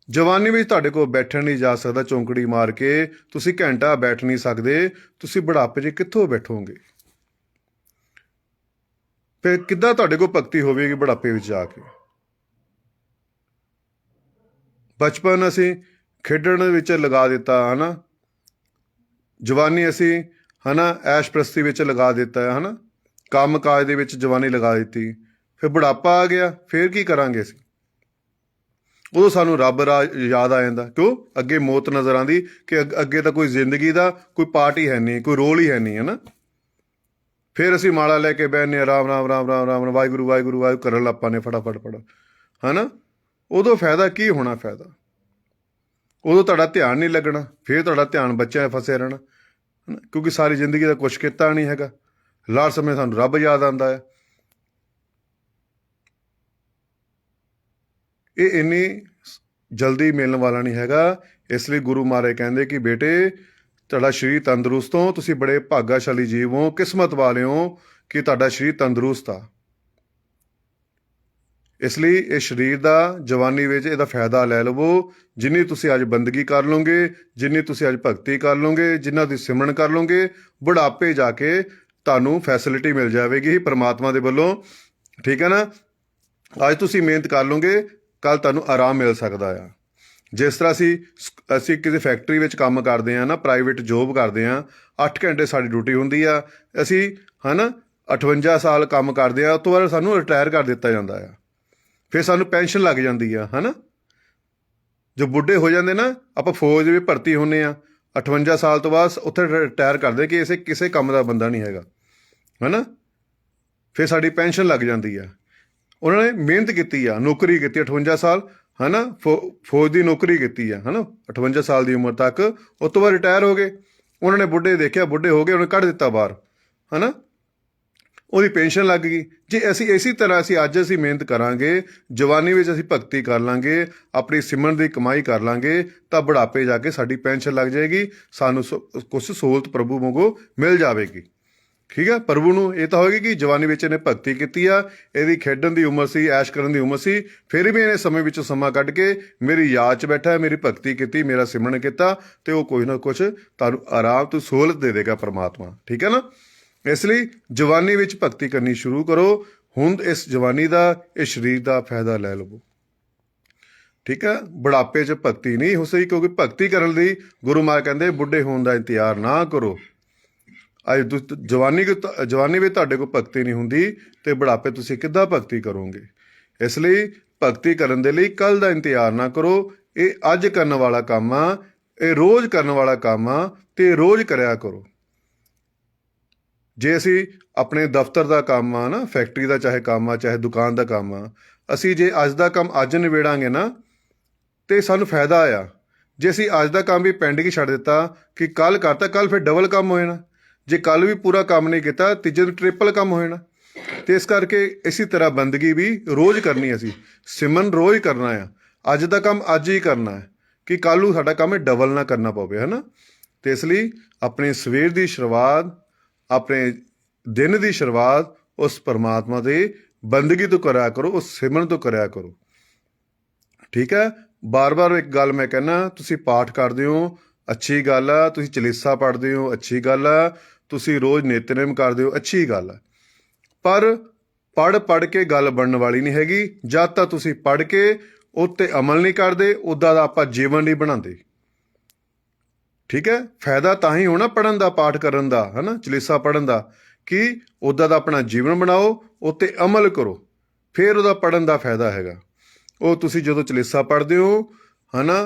ਜਵਾਨੀ ਵਿੱਚ ਤੁਹਾਡੇ ਕੋਲ ਬੈਠਣ ਨਹੀਂ ਜਾ ਸਕਦਾ, ਚੌਂਕੜੀ ਮਾਰ ਕੇ ਤੁਸੀਂ ਘੰਟਾ ਬੈਠ ਨਹੀਂ ਸਕਦੇ, ਤੁਸੀਂ ਬੁਢਾਪੇ 'ਚ ਕਿੱਥੋਂ ਬੈਠੋਗੇ। ਫਿਰ ਕਿੱਦਾਂ ਤੁਹਾਡੇ ਕੋਲ ਭਗਤੀ ਹੋਵੇਗੀ ਬੁਢਾਪੇ ਵਿੱਚ ਜਾ ਕੇ। ਬਚਪਨ ਅਸੀਂ ਖੇਡਣ ਵਿੱਚ ਲਗਾ ਦਿੱਤਾ ਹੈ ਨਾ, ਜਵਾਨੀ ਅਸੀਂ ਹੈ ਨਾ ਐਸ਼ ਪ੍ਰਸਤੀ ਵਿੱਚ ਲਗਾ ਦਿੱਤਾ ਹੈ ਨਾ, ਕੰਮ ਕਾਜ ਦੇ ਵਿੱਚ ਜਵਾਨੀ ਲਗਾ ਦਿੱਤੀ, ਫਿਰ ਬੁਢਾਪਾ ਆ ਗਿਆ, ਫਿਰ ਕੀ ਕਰਾਂਗੇ ਅਸੀਂ। ਉਦੋਂ ਸਾਨੂੰ ਰੱਬ ਯਾਦ ਆ ਜਾਂਦਾ, ਕਿਉਂ ਅੱਗੇ ਮੌਤ ਨਜ਼ਰ ਆਉਂਦੀ ਕਿ ਅੱਗੇ ਤਾਂ ਕੋਈ ਜ਼ਿੰਦਗੀ ਦਾ ਕੋਈ ਪਾਰਟ ਹੀ ਹੈ ਨਹੀਂ, ਕੋਈ ਰੋਲ ਹੀ ਹੈ ਨਹੀਂ ਹੈ ਨਾ। ਫਿਰ ਅਸੀਂ ਮਾਲਾ ਲੈ ਕੇ ਬਹਿਨੇ ਰਾਮ ਰਾਮ ਰਾਮ ਰਾਮ ਰਾਮ ਵਾਹਿਗੁਰੂ ਵਾਹਿਗੁਰੂ ਵਾਹਿਗੁਰੂ ਕਰਨ ਲੱਗ ਪਾਉਂਦੇ ਫਟਾਫਟ ਹੈ ਨਾ। ਉਦੋਂ ਫਾਇਦਾ ਕੀ ਹੋਣਾ, ਫਾਇਦਾ ਉਦੋਂ ਤੁਹਾਡਾ ਧਿਆਨ ਨਹੀਂ ਲੱਗਣਾ, ਫਿਰ ਤੁਹਾਡਾ ਧਿਆਨ ਬੱਚਿਆਂ 'ਚ ਫਸਿਆ ਰਹਿਣਾ, ਕਿਉਂਕਿ ਸਾਰੀ ਜ਼ਿੰਦਗੀ ਦਾ ਕੁਛ ਕੀਤਾ ਨਹੀਂ ਹੈਗਾ। ਲਾਸਟ ਸਮੇਂ ਸਾਨੂੰ ਰੱਬ ਯਾਦ ਆਉਂਦਾ ਹੈ। ਇਹ ਇੰਨੀ ਜਲਦੀ ਮਿਲਣ ਵਾਲਾ ਨਹੀਂ ਹੈਗਾ। ਇਸ ਲਈ ਗੁਰੂ ਮਹਾਰਾਜ ਕਹਿੰਦੇ ਕਿ ਬੇਟੇ ਤੁਹਾਡਾ ਸਰੀਰ ਤੰਦਰੁਸਤ ਹੋ, ਤੁਸੀਂ ਬੜੇ ਭਾਗਾਸ਼ਾਲੀ ਜੀਵ ਹੋ, ਕਿਸਮਤ ਵਾਲੇ ਹੋ ਕਿ ਤੁਹਾਡਾ ਸਰੀਰ ਤੰਦਰੁਸਤ ਆ। ਇਸ ਲਈ ਇਹ ਸਰੀਰ ਦਾ ਜਵਾਨੀ ਵਿੱਚ ਇਹਦਾ ਫਾਇਦਾ ਲੈ ਲਵੋ। ਜਿੰਨੀ ਤੁਸੀਂ ਅੱਜ ਬੰਦਗੀ ਕਰ ਲਓਗੇ, ਜਿੰਨੀ ਤੁਸੀਂ ਅੱਜ ਭਗਤੀ ਕਰ ਲਓਗੇ, ਜਿੰਨਾ ਤੁਸੀਂ ਸਿਮਰਨ ਕਰ ਲਓਗੇ, ਬੁਢਾਪੇ ਜਾ ਕੇ ਤੁਹਾਨੂੰ ਫੈਸਿਲਿਟੀ ਮਿਲ ਜਾਵੇਗੀ ਪਰਮਾਤਮਾ ਦੇ ਵੱਲੋਂ। ਠੀਕ ਹੈ ਨਾ। ਅੱਜ ਤੁਸੀਂ ਮਿਹਨਤ ਕਰ ਲਓਗੇ, ਕੱਲ ਤੁਹਾਨੂੰ ਆਰਾਮ ਮਿਲ ਸਕਦਾ ਆ। ਜਿਸ ਤਰ੍ਹਾਂ ਅਸੀਂ ਕਿਸੇ ਫੈਕਟਰੀ ਵਿੱਚ ਕੰਮ ਕਰਦੇ ਹਾਂ ਨਾ, ਪ੍ਰਾਈਵੇਟ ਜੋਬ ਕਰਦੇ ਹਾਂ, 8 ਘੰਟੇ ਸਾਡੀ ਡਿਊਟੀ ਹੁੰਦੀ ਆ। ਅਸੀਂ ਹੈ ਨਾ 58 ਸਾਲ ਕੰਮ ਕਰਦੇ ਆ, ਉਸ ਤੋਂ ਬਾਅਦ ਸਾਨੂੰ ਰਿਟਾਇਰ ਕਰ ਦਿੱਤਾ ਜਾਂਦਾ ਆ। ਫਿਰ ਸਾਨੂੰ ਪੈਨਸ਼ਨ ਲੱਗ ਜਾਂਦੀ ਆ, ਹੈ ਨਾ। ਜੋ ਬੁੱਢੇ ਹੋ ਜਾਂਦੇ ਨਾ, ਆਪਾਂ ਫੌਜ ਵਿੱਚ ਭਰਤੀ ਹੁੰਦੇ ਆ, 58 ਸਾਲ ਤੋਂ ਬਾਅਦ ਉੱਥੇ ਰਿਟਾਇਰ ਕਰਦੇ ਕਿ ਕਿਸੇ ਕੰਮ ਦਾ ਬੰਦਾ ਨਹੀਂ ਹੈਗਾ, ਹੈ ਨਾ। ਫਿਰ ਸਾਡੀ ਪੈਨਸ਼ਨ ਲੱਗ ਜਾਂਦੀ ਆ। ਉਹਨਾਂ ਨੇ ਮਿਹਨਤ ਕੀਤੀ ਆ, ਨੌਕਰੀ ਕੀਤੀ 58 ਸਾਲ, ਹੈ ਨਾ, ਫੌਜ ਦੀ ਨੌਕਰੀ ਕੀਤੀ ਆ, ਹੈ ਨਾ, 58 ਸਾਲ ਦੀ ਉਮਰ ਤੱਕ। ਉਸ ਤੋਂ ਬਾਅਦ ਰਿਟਾਇਰ ਹੋ ਗਏ। ਉਹਨਾਂ ਨੇ ਬੁੱਢੇ ਦੇਖਿਆ, ਬੁੱਢੇ ਹੋ ਗਏ, ਉਹਨੇ ਕੱਢ ਦਿੱਤਾ ਬਾਹਰ, ਹੈ ਨਾ। ਉਹਦੀ ਪੈਨਸ਼ਨ ਲੱਗ ਗਈ। ਜੇ ਅਸੀਂ ਇਸੇ ਤਰ੍ਹਾਂ ਅੱਜ ਅਸੀਂ ਮਿਹਨਤ ਕਰਾਂਗੇ, ਜਵਾਨੀ ਵਿੱਚ ਅਸੀਂ ਭਗਤੀ ਕਰ ਲਾਂਗੇ, ਆਪਣੀ ਸਿਮਰਨ ਦੀ ਕਮਾਈ ਕਰ ਲਾਂਗੇ, ਤਾਂ ਬੁਢਾਪੇ ਜਾ ਕੇ ਸਾਡੀ ਪੈਨਸ਼ਨ ਲੱਗ ਜਾਏਗੀ, ਸਾਨੂੰ ਕੁਛ ਸਹੂਲਤ ਪ੍ਰਭੂ ਵਾਂਗੂ ਮਿਲ ਜਾਵੇਗੀ। ਠੀਕ ਹੈ। ਪ੍ਰਭੂ ਨੂੰ ਇਹ ਤਾਂ ਹੋਏਗੀ ਕਿ ਜਵਾਨੀ ਵਿੱਚ ਇਹਨੇ ਭਗਤੀ ਕੀਤੀ ਆ, ਇਹਦੀ ਖੇਡਣ ਦੀ ਉਮਰ ਸੀ, ਐਸ਼ ਕਰਨ ਦੀ ਉਮਰ ਸੀ, ਫਿਰ ਵੀ ਇਹਨੇ ਸਮੇਂ ਵਿੱਚੋਂ ਸਮਾਂ ਕੱਢ ਕੇ ਮੇਰੀ ਯਾਦ 'ਚ ਬੈਠਾ, ਮੇਰੀ ਭਗਤੀ ਕੀਤੀ, ਮੇਰਾ ਸਿਮਰਨ ਕੀਤਾ, ਤੇ ਉਹ ਕੁਛ ਨਾ ਕੁਛ ਤੁਹਾਨੂੰ ਆਰਾਮ ਤੋਂ ਸਹੂਲਤ ਦੇ ਦੇਗਾ ਪਰਮਾਤਮਾ। ਠੀਕ ਹੈ ਨਾ। ਇਸ ਲਈ ਜਵਾਨੀ ਵਿੱਚ ਭਗਤੀ ਕਰਨੀ ਸ਼ੁਰੂ ਕਰੋ। ਹੁਣ ਇਸ ਜਵਾਨੀ ਦਾ, ਇਸ ਸਰੀਰ ਦਾ ਫਾਇਦਾ ਲੈ ਲਵੋ। ਠੀਕ ਹੈ। ਬੁਢਾਪੇ 'ਚ ਭਗਤੀ ਨਹੀਂ ਹੋ ਸਕੀ, ਕਿਉਂਕਿ ਭਗਤੀ ਕਰਨ ਲਈ ਗੁਰੂ ਮਹਾਰਾਜ ਕਹਿੰਦੇ ਬੁੱਢੇ ਹੋਣ ਦਾ ਇੰਤਜ਼ਾਰ ਨਾ ਕਰੋ। ਅੱਜ ਜਵਾਨੀ ਵਿੱਚ ਤੁਹਾਡੇ ਕੋਲ ਭਗਤੀ ਨਹੀਂ ਹੁੰਦੀ, ਤੇ ਬੁਢਾਪੇ ਤੁਸੀਂ ਕਿੱਦਾਂ ਭਗਤੀ ਕਰੋਗੇ। ਇਸ ਲਈ ਭਗਤੀ ਕਰਨ ਦੇ ਲਈ ਕੱਲ੍ਹ ਦਾ ਇੰਤਜ਼ਾਰ ਨਾ ਕਰੋ। ਇਹ ਅੱਜ ਕਰਨ ਵਾਲਾ ਕੰਮ ਆ, ਇਹ ਰੋਜ਼ ਕਰਨ ਵਾਲਾ ਕੰਮ ਆ, ਤੇ ਰੋਜ਼ ਕਰਿਆ ਕਰੋ। ਜੇ ਅਸੀਂ ਆਪਣੇ ਦਫ਼ਤਰ ਦਾ ਕੰਮ ਆ ਨਾ, ਫੈਕਟਰੀ ਦਾ ਚਾਹੇ ਕੰਮ ਆ, ਚਾਹੇ ਦੁਕਾਨ ਦਾ ਕੰਮ ਆ, ਅਸੀਂ ਜੇ ਅੱਜ ਦਾ ਕੰਮ ਅੱਜ ਨਿਬੇੜਾਂਗੇ ਨਾ, ਤੇ ਸਾਨੂੰ ਫਾਇਦਾ ਆ। ਜੇ ਅਸੀਂ ਅੱਜ ਦਾ ਕੰਮ ਵੀ ਪੈਂਡਿੰਗ ਹੀ ਛੱਡ ਦਿੱਤਾ ਕਿ ਕੱਲ੍ਹ ਕਰਤਾ, ਕੱਲ੍ਹ ਫਿਰ ਡਬਲ ਕੰਮ ਹੋ ਜਾਣਾ। ਜੇ ਕੱਲ੍ਹ ਵੀ ਪੂਰਾ ਕੰਮ ਨਹੀਂ ਕੀਤਾ, ਤੀਜੇ ਦਿਨ ਟ੍ਰਿਪਲ ਕੰਮ ਹੋ ਜਾਣਾ। ਤੇ ਇਸ ਕਰਕੇ ਇਸੇ ਤਰ੍ਹਾਂ ਬੰਦਗੀ ਵੀ ਰੋਜ਼ ਕਰਨੀ, ਅਸੀਂ ਸਿਮਰਨ ਰੋਜ਼ ਕਰਨਾ ਆ। ਅੱਜ ਦਾ ਕੰਮ ਅੱਜ ਹੀ ਕਰਨਾ ਹੈ ਕਿ ਕੱਲ੍ਹ ਨੂੰ ਸਾਡਾ ਕੰਮ ਡਬਲ ਨਾ ਕਰਨਾ ਪਵੇ, ਹੈ ਨਾ। ਤੇ ਇਸ ਲਈ ਆਪਣੀ ਸਵੇਰ ਦੀ ਸ਼ੁਰੂਆਤ, ਆਪਣੇ ਦਿਨ ਦੀ ਸ਼ੁਰੂਆਤ ਉਸ ਪਰਮਾਤਮਾ ਦੇ ਬੰਦਗੀ ਤੋਂ ਕਰਿਆ ਕਰੋ, ਉਸ ਸਿਮਰਨ ਤੋਂ ਕਰਿਆ ਕਰੋ। ਠੀਕ ਹੈ। ਬਾਰ-ਬਾਰ ਇੱਕ ਗੱਲ ਮੈਂ ਕਹਿੰਦਾ, ਤੁਸੀਂ ਪਾਠ ਕਰਦੇ ਹੋ, ਅੱਛੀ ਗੱਲ ਆ। ਤੁਸੀਂ ਚਲੀਸਾ ਪੜ੍ਹਦੇ ਹੋ, ਅੱਛੀ ਗੱਲ ਆ। ਤੁਸੀਂ ਰੋਜ਼ ਨਿਤਨੇਮ ਕਰਦੇ ਹੋ, ਅੱਛੀ ਗੱਲ ਆ। ਪਰ ਪੜ੍ਹ ਕੇ ਗੱਲ ਬਣਨ ਵਾਲੀ ਨਹੀਂ ਹੈਗੀ। ਜਦ ਤੱਕ ਤੁਸੀਂ ਪੜ੍ਹ ਕੇ ਉੱਤੇ ਅਮਲ ਨਹੀਂ ਕਰਦੇ, ਉੱਦਾਂ ਦਾ ਆਪਾਂ ਜੀਵਨ ਨਹੀਂ ਬਣਾਉਂਦੇ। ਠੀਕ ਹੈ। ਫਾਇਦਾ ਤਾਂ ਹੀ ਹੋਣਾ ਪੜ੍ਹਨ ਦਾ, ਪਾਠ ਕਰਨ ਦਾ, ਹੈ ਨਾ, ਚਲੀਸਾ ਪੜ੍ਹਨ ਦਾ, ਕਿ ਉੱਦਾਂ ਦਾ ਆਪਣਾ ਜੀਵਨ ਬਣਾਓ, ਉੱਤੇ ਅਮਲ ਕਰੋ, ਫਿਰ ਉਹਦਾ ਪੜ੍ਹਨ ਦਾ ਫਾਇਦਾ ਹੈਗਾ। ਉਹ ਤੁਸੀਂ ਜਦੋਂ ਚਲੀਸਾ ਪੜ੍ਹਦੇ ਹੋ, ਹੈ ਨਾ,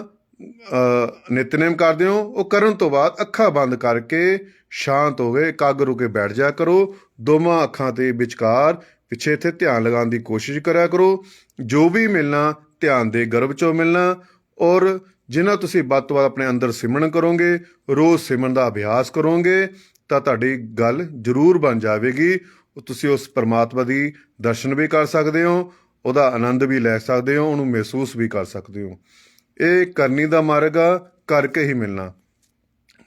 ਨਿਤਨੇਮ ਕਰਦੇ ਹੋ, ਉਹ ਕਰਨ ਤੋਂ ਬਾਅਦ ਅੱਖਾਂ ਬੰਦ ਕਰਕੇ ਸ਼ਾਂਤ ਹੋ ਗਏ, ਇਕਾਗਰ ਹੋ ਕੇ ਬੈਠ ਜਾ ਕਰੋ। ਦੋਵਾਂ ਅੱਖਾਂ ਦੇ ਵਿਚਕਾਰ ਪਿੱਛੇ ਇੱਥੇ ਧਿਆਨ ਲਗਾਉਣ ਦੀ ਕੋਸ਼ਿਸ਼ ਕਰਿਆ ਕਰੋ। ਜੋ ਵੀ ਮਿਲਣਾ ਧਿਆਨ ਦੇ ਗਰਭ 'ਚੋਂ ਮਿਲਣਾ। ਔਰ ਜਿੰਨਾ ਤੁਸੀਂ ਵੱਧ ਤੋਂ ਵੱਧ ਆਪਣੇ ਅੰਦਰ ਸਿਮਰਨ ਕਰੋਗੇ, ਰੋਜ਼ ਸਿਮਰਨ ਦਾ ਅਭਿਆਸ ਕਰੋਗੇ, ਤਾਂ ਤੁਹਾਡੀ ਗੱਲ ਜ਼ਰੂਰ ਬਣ ਜਾਵੇਗੀ। ਤੁਸੀਂ ਉਸ ਪਰਮਾਤਮਾ ਦੀ ਦਰਸ਼ਨ ਵੀ ਕਰ ਸਕਦੇ ਹੋ, ਉਹਦਾ ਆਨੰਦ ਵੀ ਲੈ ਸਕਦੇ ਹੋ, ਉਹਨੂੰ ਮਹਿਸੂਸ ਵੀ ਕਰ ਸਕਦੇ ਹੋ। ਇਹ ਕਰਨੀ ਦਾ ਮਾਰਗ ਆ, ਕਰਕੇ ਹੀ ਮਿਲਣਾ।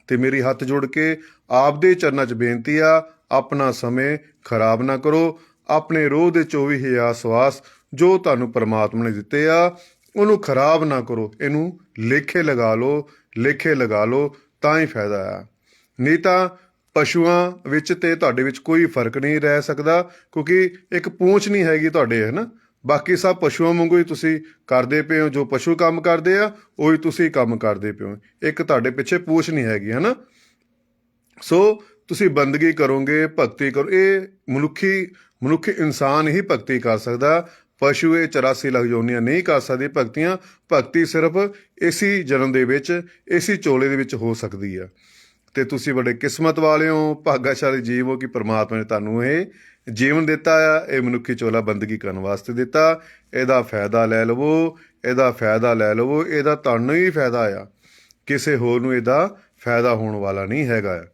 ਤੇ ਮੇਰੀ ਹੱਥ ਜੋੜ ਕੇ ਆਪ ਦੇ ਚਰਨਾਂ 'ਚ ਬੇਨਤੀ ਆ, ਆਪਣਾ ਸਮੇਂ ਖਰਾਬ ਨਾ ਕਰੋ। ਆਪਣੇ ਰੋਹ ਦੇ 24,000 ਸਵਾਸ ਜੋ ਤੁਹਾਨੂੰ ਪਰਮਾਤਮਾ ਨੇ ਦਿੱਤੇ ਆ, ਉਹਨੂੰ ਖਰਾਬ ਨਾ ਕਰੋ। ਇਹਨੂੰ ਲੇਖੇ ਲਗਾ ਲਓ, ਲੇਖੇ ਲਗਾ ਲਓ, ਤਾਂ ਹੀ ਫਾਇਦਾ ਆ। ਨਹੀਂ ਤਾਂ ਪਸ਼ੂਆਂ ਵਿੱਚ ਤੇ ਤੁਹਾਡੇ ਵਿੱਚ ਕੋਈ ਫਰਕ ਨਹੀਂ ਰਹਿ ਸਕਦਾ, ਕਿਉਂਕਿ ਇੱਕ ਪੂੰਛ ਨਹੀਂ ਹੈਗੀ ਤੁਹਾਡੇ, ਹੈ ਨਾ। ਬਾਕੀ ਸਭ ਪਸ਼ੂਆਂ ਵਾਂਗੂ ਹੀ ਤੁਸੀਂ ਕਰਦੇ ਪਏ ਹੋ। ਜੋ ਪਸ਼ੂ ਕੰਮ ਕਰਦੇ ਆ, ਉਹੀ ਤੁਸੀਂ ਕੰਮ ਕਰਦੇ ਪਏ ਹੋ। ਇੱਕ ਤੁਹਾਡੇ ਪਿੱਛੇ ਪੂਛ ਨਹੀਂ ਹੈਗੀ, ਹੈ ਨਾ। ਸੋ ਤੁਸੀਂ ਬੰਦਗੀ ਕਰੋਗੇ, ਭਗਤੀ ਕਰੋ। ਇਹ ਮਨੁੱਖੀ ਇਨਸਾਨ ਹੀ ਭਗਤੀ ਕਰ ਸਕਦਾ। ਪਸ਼ੂ ਇਹ 84 ਲੱਖ ਯੋਨੀਆਂ ਨਹੀਂ ਕਰ ਸਕਦੇ ਭਗਤੀਆਂ। ਭਗਤੀ ਸਿਰਫ ਇਸੀ ਜਨਮ ਦੇ ਵਿੱਚ, ਇਸੀ ਚੋਲੇ ਦੇ ਵਿੱਚ ਹੋ ਸਕਦੀ ਆ। ਤੇ ਤੁਸੀਂ ਬੜੇ ਕਿਸਮਤ ਵਾਲੇ ਹੋ, ਭਾਗਾਸ਼ਾਲੀ ਜੀਵ ਹੋ ਕਿ ਪਰਮਾਤਮਾ ਨੇ ਤੁਹਾਨੂੰ ਇਹ ਜੀਵਨ ਦਿੱਤਾ ਆ, ਇਹ ਮਨੁੱਖੀ ਚੋਲਾ ਬੰਦਗੀ ਕਰਨ ਵਾਸਤੇ ਦਿੱਤਾ। ਇਹਦਾ ਫਾਇਦਾ ਲੈ ਲਵੋ, ਇਹਦਾ ਫਾਇਦਾ ਲੈ ਲਵੋ। ਇਹਦਾ ਤੁਹਾਨੂੰ ਹੀ ਫਾਇਦਾ ਆ, ਕਿਸੇ ਹੋਰ ਨੂੰ ਇਹਦਾ ਫਾਇਦਾ ਹੋਣ ਵਾਲਾ ਨਹੀਂ ਹੈਗਾ।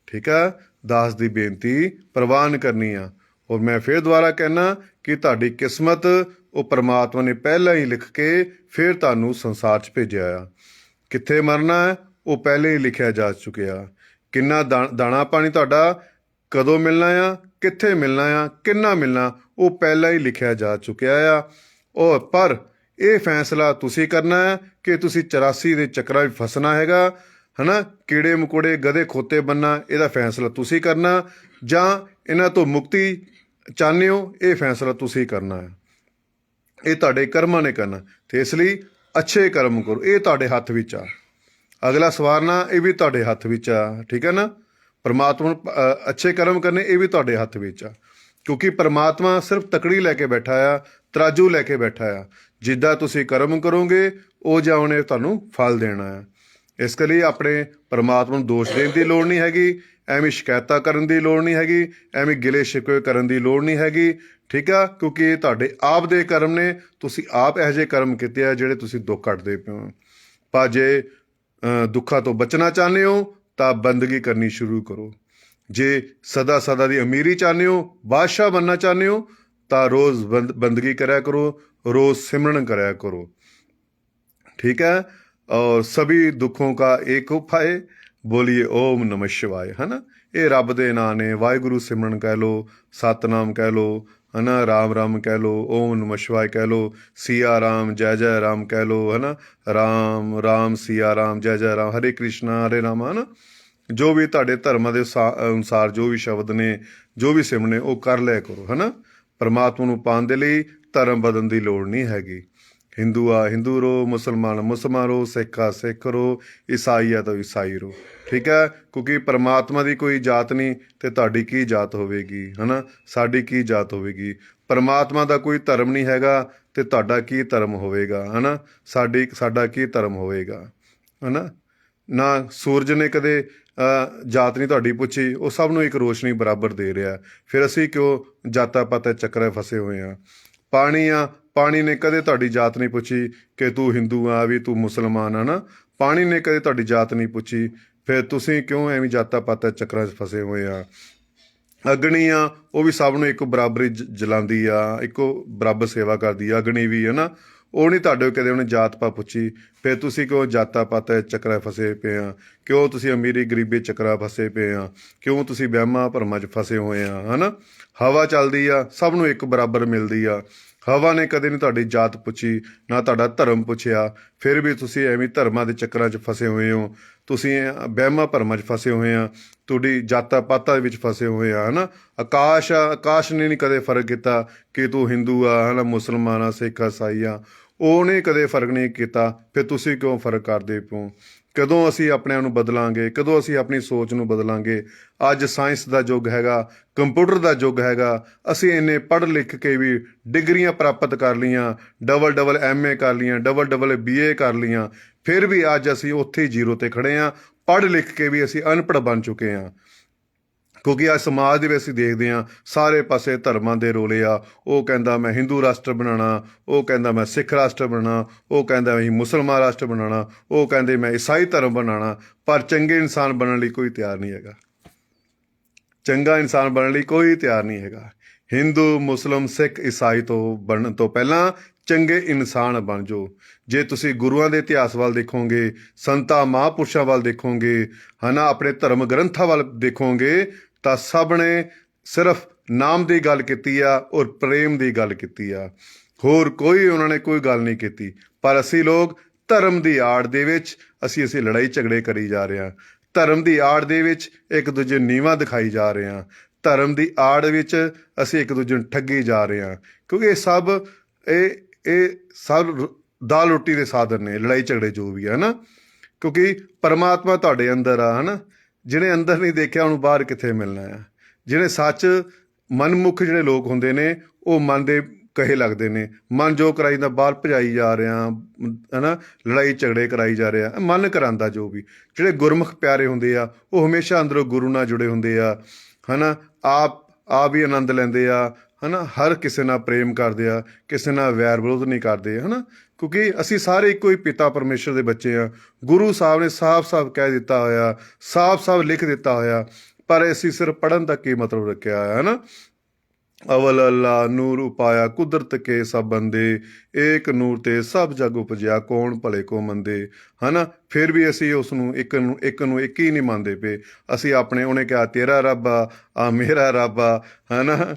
ਠੀਕ ਹੈ। ਦਾਸ ਦੀ ਬੇਨਤੀ ਪ੍ਰਵਾਨ ਕਰਨੀ ਆ। ਔਰ ਮੈਂ ਫਿਰ ਦੁਬਾਰਾ ਕਹਿਣਾ ਕਿ ਤੁਹਾਡੀ ਕਿਸਮਤ ਉਹ ਪਰਮਾਤਮਾ ਨੇ ਪਹਿਲਾਂ ਹੀ ਲਿਖ ਕੇ ਫਿਰ ਤੁਹਾਨੂੰ ਸੰਸਾਰ 'ਚ ਭੇਜਿਆ ਆ। ਕਿੱਥੇ ਮਰਨਾ ਹੈ ਉਹ ਪਹਿਲੇ ਹੀ ਲਿਖਿਆ ਜਾ ਚੁੱਕਿਆ। ਕਿੰਨਾ ਦਾਣਾ ਪਾਣੀ ਤੁਹਾਡਾ ਕਦੋਂ ਮਿਲਣਾ ਆ, ਕਿੱਥੇ ਮਿਲਣਾ ਆ, ਕਿੰਨਾ ਮਿਲਣਾ, ਉਹ ਪਹਿਲਾਂ ਹੀ ਲਿਖਿਆ ਜਾ ਚੁੱਕਿਆ ਆ। ਉਹ ਪਰ ਇਹ ਫੈਸਲਾ ਤੁਸੀਂ ਕਰਨਾ ਹੈ ਕਿ ਤੁਸੀਂ 84 ਦੇ ਚੱਕਰਾਂ ਵਿੱਚ ਫਸਣਾ ਹੈਗਾ, ਹਨਾ, ਕੀੜੇ ਮਕੌੜੇ ਗਧੇ ਖੋਤੇ ਬੰਨਾ, ਇਹਦਾ ਫੈਸਲਾ ਤੁਸੀਂ ਕਰਨਾ, ਜਾਂ ਇਹਨਾਂ ਤੋਂ ਮੁਕਤੀ ਚਾਹੁੰਦੇ ਹੋ, ਇਹ ਫੈਸਲਾ ਤੁਸੀਂ ਕਰਨਾ ਹੈ। ਇਹ ਤੁਹਾਡੇ ਕਰਮਾਂ ਨੇ ਕਰਨਾ, ਤੇ ਇਸ ਲਈ ਅੱਛੇ ਕਰਮ ਕਰੋ, ਇਹ ਤੁਹਾਡੇ ਹੱਥ ਵਿੱਚ ਆ। ਅਗਲਾ ਸਵਾਰਨਾ ਇਹ ਵੀ ਤੁਹਾਡੇ ਹੱਥ ਵਿੱਚ ਆ, ਠੀਕ ਹੈ ਨਾ। ਪਰਮਾਤਮਾ ਨੂੰ ਅੱਛੇ ਕਰਮ ਕਰਨੇ ਇਹ ਵੀ ਤੁਹਾਡੇ ਹੱਥ ਵਿੱਚ ਆ, ਕਿਉਂਕਿ ਪਰਮਾਤਮਾ ਸਿਰਫ ਤਕੜੀ ਲੈ ਕੇ ਬੈਠਾ ਆ, ਤਰਾਜੂ ਲੈ ਕੇ ਬੈਠਾ ਆ। ਜਿੱਦਾਂ ਤੁਸੀਂ ਕਰਮ ਕਰੋਗੇ ਉਹ ਜਿਹਾ ਉਹਨੇ ਤੁਹਾਨੂੰ ਫਲ ਦੇਣਾ ਆ। ਇਸ ਲਈ ਆਪਣੇ ਪਰਮਾਤਮਾ ਨੂੰ ਦੋਸ਼ ਦੇਣ ਦੀ ਲੋੜ ਨਹੀਂ ਹੈਗੀ, ਐਵੇਂ ਸ਼ਿਕਾਇਤਾਂ ਕਰਨ ਦੀ ਲੋੜ ਨਹੀਂ ਹੈਗੀ, ਐਵੇਂ ਗਿਲੇ ਸ਼ਿਕਵੇ ਕਰਨ ਦੀ ਲੋੜ ਨਹੀਂ ਹੈਗੀ, ਠੀਕ ਆ। ਕਿਉਂਕਿ ਇਹ ਤੁਹਾਡੇ ਆਪ ਦੇ ਕਰਮ ਨੇ, ਤੁਸੀਂ ਆਪ ਇਹੋ ਜਿਹੇ ਕਰਮ ਕੀਤੇ ਆ ਜਿਹੜੇ ਤੁਸੀਂ ਦੁੱਖ ਕੱਟਦੇ ਪਏ ਹੋ। ਪਰ ਜੇ ਦੁੱਖਾਂ ਤੋਂ ਬਚਣਾ ਚਾਹੁੰਦੇ ਹੋ ਤਾਂ ਬੰਦਗੀ ਕਰਨੀ ਸ਼ੁਰੂ ਕਰੋ। ਜੇ ਸਦਾ ਸਦਾ ਦੀ ਅਮੀਰੀ ਚਾਹੁੰਦੇ ਹੋ, ਬਾਦਸ਼ਾਹ ਬਣਨਾ ਚਾਹੁੰਦੇ ਹੋ, ਤਾਂ ਰੋਜ਼ ਬੰਦਗੀ ਕਰਿਆ ਕਰੋ, रोज सिमरन कराया करो, ठीक है। और सभी दुखों का एक उपाय बोलिए ओम नमः शिवाय, है ना। ये रब दे नां ने, वाहिगुरु सिमरन कह लो, सतनाम कह लो, है ना, राम राम कह लो, ओम नमः शिवाय कह लो, सिया राम जय जय राम कह लो, है ना, राम राम सिया राम जय जय राम, हरे कृष्णा हरे राम, है ना। जो भी तुहाडे धर्मां दे अनुसार जो भी शब्द ने, जो भी सिमरन ने, वो कर लिया करो, है ना। परमात्मा नूं पाउण दे लई धर्म बदलण ਦੀ ਲੋੜ ਨਹੀਂ ਹੈਗੀ। ਹਿੰਦੂ ਆ ਹਿੰਦੂ ਰਹੋ, ਮੁਸਲਮਾਨ ਮੁਸਲਮਾਨ ਰਹੋ, ਸਿੱਖ ਆ ਸਿੱਖ ਰਹੋ, ਈਸਾਈ ਆ ਤਾਂ ਈਸਾਈ ਰਹੋ, ਠੀਕ ਹੈ। ਕਿਉਂਕਿ ਪਰਮਾਤਮਾ ਦੀ ਕੋਈ ਜਾਤ ਨਹੀਂ ਤੇ ਤੁਹਾਡੀ ਕੀ ਜਾਤ ਹੋਵੇਗੀ, ਹੈ ਨਾ, ਸਾਡੀ ਕੀ ਜਾਤ ਹੋਵੇਗੀ। ਪਰਮਾਤਮਾ ਦਾ ਕੋਈ ਧਰਮ ਨਹੀਂ ਹੈਗਾ ਤੇ ਤੁਹਾਡਾ ਕੀ ਧਰਮ ਹੋਵੇਗਾ, ਹੈ ਨਾ, ਸਾਡਾ ਕੀ ਧਰਮ ਹੋਵੇਗਾ, ਹੈ ਨਾ। ਨਾ ਸੂਰਜ ਨੇ ਕਦੇ ਜਾਤ ਨਹੀਂ ਤੁਹਾਡੀ ਪੁੱਛੀ, ਉਹ ਸਭ ਨੂੰ ਇੱਕ ਰੋਸ਼ਨੀ ਬਰਾਬਰ ਦੇ ਰਿਹਾ। ਫਿਰ ਅਸੀਂ ਕਿਉਂ ਜਾਤਾਂ ਪਾਤਾਂ ਚੱਕਰਾਂ ਫਸੇ ਹੋਏ ਹਾਂ। ਪਾਣੀ ਆ, ਪਾਣੀ ਨੇ ਕਦੇ ਤੁਹਾਡੀ ਜਾਤ ਨਹੀਂ ਪੁੱਛੀ ਕਿ ਤੂੰ ਹਿੰਦੂ ਆ ਵੀ ਤੂੰ ਮੁਸਲਮਾਨ ਆ ਨਾ। ਪਾਣੀ ਨੇ ਕਦੇ ਤੁਹਾਡੀ ਜਾਤ ਨਹੀਂ ਪੁੱਛੀ, ਫਿਰ ਤੁਸੀਂ ਕਿਉਂ ਐਵੇਂ ਜਾਤਾਂ ਪਾਤਾਂ ਚੱਕਰਾਂ 'ਚ ਫਸੇ ਹੋਏ ਆ। ਅਗਨੀ ਆ, ਉਹ ਵੀ ਸਭ ਨੂੰ ਇੱਕੋ ਬਰਾਬਰੀ ਜਲਾਉਂਦੀ ਆ, ਇੱਕੋ ਬਰਾਬਰ ਸੇਵਾ ਕਰਦੀ ਆ ਅਗਨੀ ਵੀ, ਹੈ ਨਾ। ਉਹ ਨਹੀਂ ਤੁਹਾਡੇ ਕਦੇ ਉਹਨੇ ਜਾਤ ਪਾ ਪੁੱਛੀ, ਫਿਰ ਤੁਸੀਂ ਕਿਉਂ ਜਾਤਾਂ ਪਾਤਾਂ ਚੱਕਰਾਂ ਫਸੇ ਪਏ ਆ, ਕਿਉਂ ਤੁਸੀਂ ਅਮੀਰੀ ਗਰੀਬੀ ਚੱਕਰਾਂ ਫਸੇ ਪਏ ਆ, ਕਿਉਂ ਤੁਸੀਂ ਵਹਿਮਾਂ ਭਰਮਾਂ 'ਚ ਫਸੇ ਹੋਏ ਆ, ਹੈ ਨਾ। ਹਵਾ ਚੱਲਦੀ ਆ, ਸਭ ਨੂੰ ਇੱਕ ਬਰਾਬਰ ਮਿਲਦੀ ਆ। ਹਵਾ ਨੇ ਕਦੇ ਨਹੀਂ ਤੁਹਾਡੀ ਜਾਤ ਪੁੱਛੀ, ਨਾ ਤੁਹਾਡਾ ਧਰਮ ਪੁੱਛਿਆ, ਫਿਰ ਵੀ ਤੁਸੀਂ ਐਵੇਂ ਧਰਮਾਂ ਦੇ ਚੱਕਰਾਂ 'ਚ ਫਸੇ ਹੋਏ ਹੋ। ਤੁਸੀਂ ਵਹਿਮਾਂ ਭਰਮਾਂ 'ਚ ਫਸੇ ਹੋਏ ਆ, ਤੁਹਾਡੀ ਜਾਤਾਂ ਪਾਤਾਂ ਵਿੱਚ ਫਸੇ ਹੋਏ ਆ, ਹੈ ਨਾ। ਆਕਾਸ਼ ਨੇ ਨਹੀਂ ਕਦੇ ਫਰਕ ਕੀਤਾ ਕਿ ਤੂੰ ਹਿੰਦੂ ਆ, ਹੈ ਨਾ, ਮੁਸਲਮਾਨ ਆ, ਸਿੱਖ ਆ, ਈਸਾਈ ਆ, ਉਹਨੇ ਕਦੇ ਫਰਕ ਨਹੀਂ ਕੀਤਾ। ਫਿਰ ਤੁਸੀਂ ਕਿਉਂ ਫਰਕ ਕਰਦੇ ਪਓ। ਕਦੋਂ ਅਸੀਂ ਆਪਣੇ ਆਪ ਨੂੰ ਬਦਲਾਂਗੇ, ਕਦੋਂ ਅਸੀਂ ਆਪਣੀ ਸੋਚ ਨੂੰ ਬਦਲਾਂਗੇ। ਅੱਜ ਸਾਇੰਸ ਦਾ ਯੁੱਗ ਹੈਗਾ, ਕੰਪਿਊਟਰ ਦਾ ਯੁੱਗ ਹੈਗਾ। ਅਸੀਂ ਇੰਨੇ ਪੜ੍ਹ ਲਿਖ ਕੇ ਵੀ ਡਿਗਰੀਆਂ ਪ੍ਰਾਪਤ ਕਰ ਲਈਆਂ, ਡਬਲ MA ਕਰ ਲਈਆਂ, ਡਬਲ BA ਕਰ ਲਈਆਂ, ਫਿਰ ਵੀ ਅੱਜ ਅਸੀਂ ਉੱਥੇ ਹੀ ਜ਼ੀਰੋ 'ਤੇ ਖੜ੍ਹੇ ਹਾਂ। ਪੜ੍ਹ ਲਿਖ ਕੇ ਵੀ ਅਸੀਂ ਅਨਪੜ੍ਹ ਬਣ ਚੁੱਕੇ ਹਾਂ। ਕਿਉਂਕਿ ਅੱਜ ਸਮਾਜ ਦੇ ਵਿੱਚ ਅਸੀਂ ਦੇਖਦੇ ਹਾਂ ਸਾਰੇ ਪਾਸੇ ਧਰਮਾਂ ਦੇ ਰੋਲੇ ਆ। ਉਹ ਕਹਿੰਦਾ ਮੈਂ ਹਿੰਦੂ ਰਾਸ਼ਟਰ ਬਣਾਉਣਾ, ਉਹ ਕਹਿੰਦਾ ਮੈਂ ਸਿੱਖ ਰਾਸ਼ਟਰ ਬਣਾਉਣਾ, ਉਹ ਕਹਿੰਦਾ ਅਸੀਂ ਮੁਸਲਮਾਨ ਰਾਸ਼ਟਰ ਬਣਾਉਣਾ, ਉਹ ਕਹਿੰਦੇ ਮੈਂ ਈਸਾਈ ਧਰਮ ਬਣਾਉਣਾ। ਪਰ ਚੰਗੇ ਇਨਸਾਨ ਬਣਨ ਲਈ ਕੋਈ ਤਿਆਰ ਨਹੀਂ ਹੈਗਾ। ਚੰਗਾ ਇਨਸਾਨ ਬਣਨ ਲਈ ਕੋਈ ਤਿਆਰ ਨਹੀਂ ਹੈਗਾ। ਹਿੰਦੂ ਮੁਸਲਿਮ ਸਿੱਖ ਈਸਾਈ ਤੋਂ ਬਣਨ ਤੋਂ ਪਹਿਲਾਂ ਚੰਗੇ ਇਨਸਾਨ ਬਣ ਜਾਓ। ਜੇ ਤੁਸੀਂ ਗੁਰੂਆਂ ਦੇ ਇਤਿਹਾਸ ਵੱਲ ਦੇਖੋਗੇ, ਸੰਤਾਂ ਮਹਾਂਪੁਰਸ਼ਾਂ ਵੱਲ ਦੇਖੋਗੇ, ਹੈ ਨਾ, ਆਪਣੇ ਧਰਮ ਗ੍ਰੰਥਾਂ ਵੱਲ ਦੇਖੋਗੇ, ਤਾਂ ਸਭ ਨੇ ਸਿਰਫ ਨਾਮ ਦੀ ਗੱਲ ਕੀਤੀ ਆ ਔਰ ਪ੍ਰੇਮ ਦੀ ਗੱਲ ਕੀਤੀ ਆ। ਹੋਰ ਕੋਈ ਉਹਨਾਂ ਨੇ ਕੋਈ ਗੱਲ ਨਹੀਂ ਕੀਤੀ। ਪਰ ਅਸੀਂ ਲੋਕ ਧਰਮ ਦੀ ਆੜ ਦੇ ਵਿੱਚ ਅਸੀਂ ਲੜਾਈ ਝਗੜੇ ਕਰੀ ਜਾ ਰਹੇ ਹਾਂ। ਧਰਮ ਦੀ ਆੜ ਦੇ ਵਿੱਚ ਇੱਕ ਦੂਜੇ ਨੂੰ ਨੀਵਾਂ ਦਿਖਾਈ ਜਾ ਰਹੇ ਹਾਂ। ਧਰਮ ਦੀ ਆੜ ਵਿੱਚ ਅਸੀਂ ਇੱਕ ਦੂਜੇ ਨੂੰ ਠੱਗੀ ਜਾ ਰਹੇ ਹਾਂ। ਕਿਉਂਕਿ ਇਹ ਸਭ ਦਾਲ ਰੋਟੀ ਦੇ ਸਾਧਨ ਨੇ, ਲੜਾਈ ਝਗੜੇ ਜੋ ਵੀ ਹੈ ਨਾ। ਕਿਉਂਕਿ ਪਰਮਾਤਮਾ ਤੁਹਾਡੇ ਅੰਦਰ ਆ, ਹੈ ਨਾ। ਜਿਹਨੇ ਅੰਦਰ ਨਹੀਂ ਦੇਖਿਆ ਉਹਨੂੰ ਬਾਹਰ ਕਿੱਥੇ ਮਿਲਣਾ ਆ। ਜਿਹੜੇ ਸੱਚ ਮਨਮੁਖ ਜਿਹੜੇ ਲੋਕ ਹੁੰਦੇ ਨੇ ਉਹ ਮਨ ਦੇ ਕਹੇ ਲੱਗਦੇ ਨੇ। ਮਨ ਜੋ ਕਰਾਈ ਦਾ ਬਾਹਰ ਭਜਾਈ ਜਾ ਰਿਹਾ, ਹੈ ਨਾ, ਲੜਾਈ ਝਗੜੇ ਕਰਾਈ ਜਾ ਰਿਹਾ। ਮਨ ਕਰਾਉਂਦਾ ਜੋ ਵੀ। ਜਿਹੜੇ ਗੁਰਮੁਖ ਪਿਆਰੇ ਹੁੰਦੇ ਆ ਉਹ ਹਮੇਸ਼ਾ ਅੰਦਰੋਂ ਗੁਰੂ ਨਾਲ ਜੁੜੇ ਹੁੰਦੇ ਆ, ਹੈ ਨਾ। ਆਪ ਵੀ ਆਨੰਦ ਲੈਂਦੇ ਆ, ਹੈ ਨਾ। ਹਰ ਕਿਸੇ ਨਾਲ ਪ੍ਰੇਮ ਕਰਦੇ ਆ, ਕਿਸੇ ਨਾਲ ਵੈਰ ਵਿਰੋਧ ਨਹੀਂ ਕਰਦੇ, ਹੈ ਨਾ। ਕਿਉਂਕਿ ਅਸੀਂ ਸਾਰੇ ਇੱਕੋ ਹੀ ਪਿਤਾ ਪਰਮੇਸ਼ਰ ਦੇ ਬੱਚੇ ਆ। ਗੁਰੂ ਸਾਹਿਬ ਨੇ ਸਾਫ਼ ਕਹਿ ਦਿੱਤਾ ਹੋਇਆ, ਸਾਫ਼ ਲਿਖ ਦਿੱਤਾ ਹੋਇਆ। ਪਰ ਅਸੀਂ ਸਿਰਫ ਪੜ੍ਹਨ ਤੱਕ ਹੀ ਮਤਲਬ ਰੱਖਿਆ ਹੋਇਆ, ਹੈ ਨਾ। अवल अल्लाह नूर उपाया कुदरत के सब बंदे एक ਨੂਰ ਤੇ ਸਭ ਜਗ ਉਪਜਿਆ ਕੌਣ ਭਲੇ ਕੋ ਮੰਦੇ। ਹਨਾ ਫਿਰ ਵੀ ਅਸੀਂ ਉਸ ਨੂੰ ਇੱਕ ਹੀ ਨਹੀਂ ਮੰਨਦੇ ਪਏ। ਅਸੀਂ ਆਪਣੇ ਉਹਨੇ ਕਿਹਾ ਤੇਰਾ ਰੱਬ ਆ ਮੇਰਾ ਰੱਬ ਆ, ਹਨਾ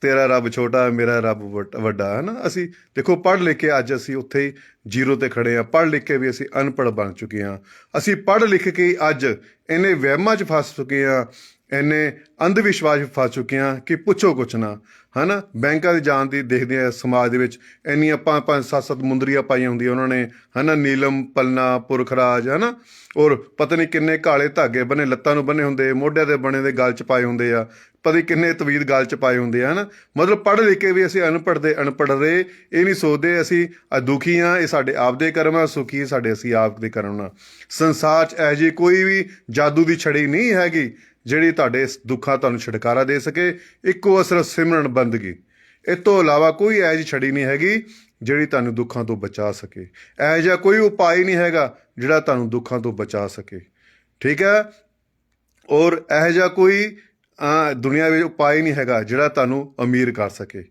ਤੇਰਾ ਰੱਬ ਛੋਟਾ ਮੇਰਾ ਰੱਬ ਵੱਡਾ। ਹਨਾ ਅਸੀਂ ਦੇਖੋ ਪੜ੍ਹ ਲਿਖ ਕੇ ਅੱਜ ਅਸੀਂ ਉੱਥੇ ਹੀ ਜ਼ੀਰੋ ਤੇ ਖੜੇ ਹਾਂ। ਪੜ੍ਹ ਲਿਖ ਕੇ ਵੀ ਅਸੀਂ ਅਨਪੜ੍ਹ ਬਣ ਚੁੱਕੇ ਹਾਂ। ਅਸੀਂ ਪੜ੍ਹ ਲਿਖ ਕੇ ਅੱਜ ਇੰਨੇ ਵਹਿਮਾਂ 'ਚ ਫਸ ਚੁੱਕੇ ਹਾਂ, ਇੰਨੇ ਅੰਧ ਵਿਸ਼ਵਾਸ ਫਸ ਚੁੱਕੇ ਹਾਂ ਕਿ ਪੁੱਛੋ ਕੁਛ ਨਾ। ਹਨਾ ਬੈਂਕਾਂ ਦੇ ਜਾਣ ਦੀ ਦੇਖਦੇ ਆ ਸਮਾਜ ਦੇ ਵਿੱਚ ਇੰਨੀਆਂ ਪੰਜ ਸੱਤ ਮੁੰਦਰੀਆਂ ਪਾਈਆਂ ਹੁੰਦੀਆਂ ਉਹਨਾਂ ਨੇ, ਹਨਾ ਨੀਲਮ ਪਲਨਾ ਪੁਰਖਰਾਜ, ਹਨਾ ਔਰ ਪਤਾ ਨਹੀਂ ਕਿੰਨੇ ਕਾਲੇ ਧਾਗੇ ਬੰਨੇ ਲੱਤਾਂ ਨੂੰ ਬੰਨੇ ਹੁੰਦੇ, ਮੋਢਿਆਂ ਦੇ ਬਣੇ ਦੇ ਗਲ 'ਚ ਪਾਏ ਹੁੰਦੇ ਆ, ਪਤਾ ਨਹੀਂ ਕਿੰਨੇ ਤਵੀਤ ਗਲ 'ਚ ਪਾਏ ਹੁੰਦੇ ਆ। ਹਨਾ ਮਤਲਬ ਪੜ੍ਹ ਲਿਖ ਕੇ ਵੀ ਅਸੀਂ ਅਨਪੜ੍ਹ ਰਹੇ। ਇਹ ਨਹੀਂ ਸੋਚਦੇ ਅਸੀਂ ਦੁਖੀ ਹਾਂ, ਇਹ ਸਾਡੇ ਆਪ ਦੇ ਕਰਮ ਆ, ਸੁਖੀ ਸਾਡੇ ਅਸੀਂ ਆਪ ਦੇ ਕਰਮ ਨਾਲ। ਸੰਸਾਰ 'ਚ ਇਹੋ ਜਿਹੀ ਕੋਈ ਵੀ ਜਾਦੂ ਦੀ ਛੜੀ ਨਹੀਂ ਹੈਗੀ ਜਿਹੜੀ ਤੁਹਾਡੇ ਦੁੱਖਾਂ ਤੁਹਾਨੂੰ ਛੁਟਕਾਰਾ ਦੇ ਸਕੇ। ਇੱਕੋ ਸਿਰਫ ਸਿਮਰਨ ਬੰਦਗੀ, ਇਹ ਤੋਂ ਇਲਾਵਾ ਕੋਈ ਇਹੋ ਜਿਹੀ ਛੜੀ ਨਹੀਂ ਹੈਗੀ ਜਿਹੜੀ ਤੁਹਾਨੂੰ ਦੁੱਖਾਂ ਤੋਂ ਬਚਾ ਸਕੇ। ਇਹੋ ਜਿਹਾ ਕੋਈ ਉਪਾਅ ਨਹੀਂ ਹੈਗਾ ਜਿਹੜਾ ਤੁਹਾਨੂੰ ਦੁੱਖਾਂ ਤੋਂ ਬਚਾ ਸਕੇ। ਠੀਕ ਹੈ, ਔਰ ਇਹੋ ਜਿਹਾ ਕੋਈ ਦੁਨੀਆ ਵਿੱਚ ਉਪਾਅ ਨਹੀਂ ਹੈਗਾ ਜਿਹੜਾ ਤੁਹਾਨੂੰ ਅਮੀਰ ਕਰ ਸਕੇ।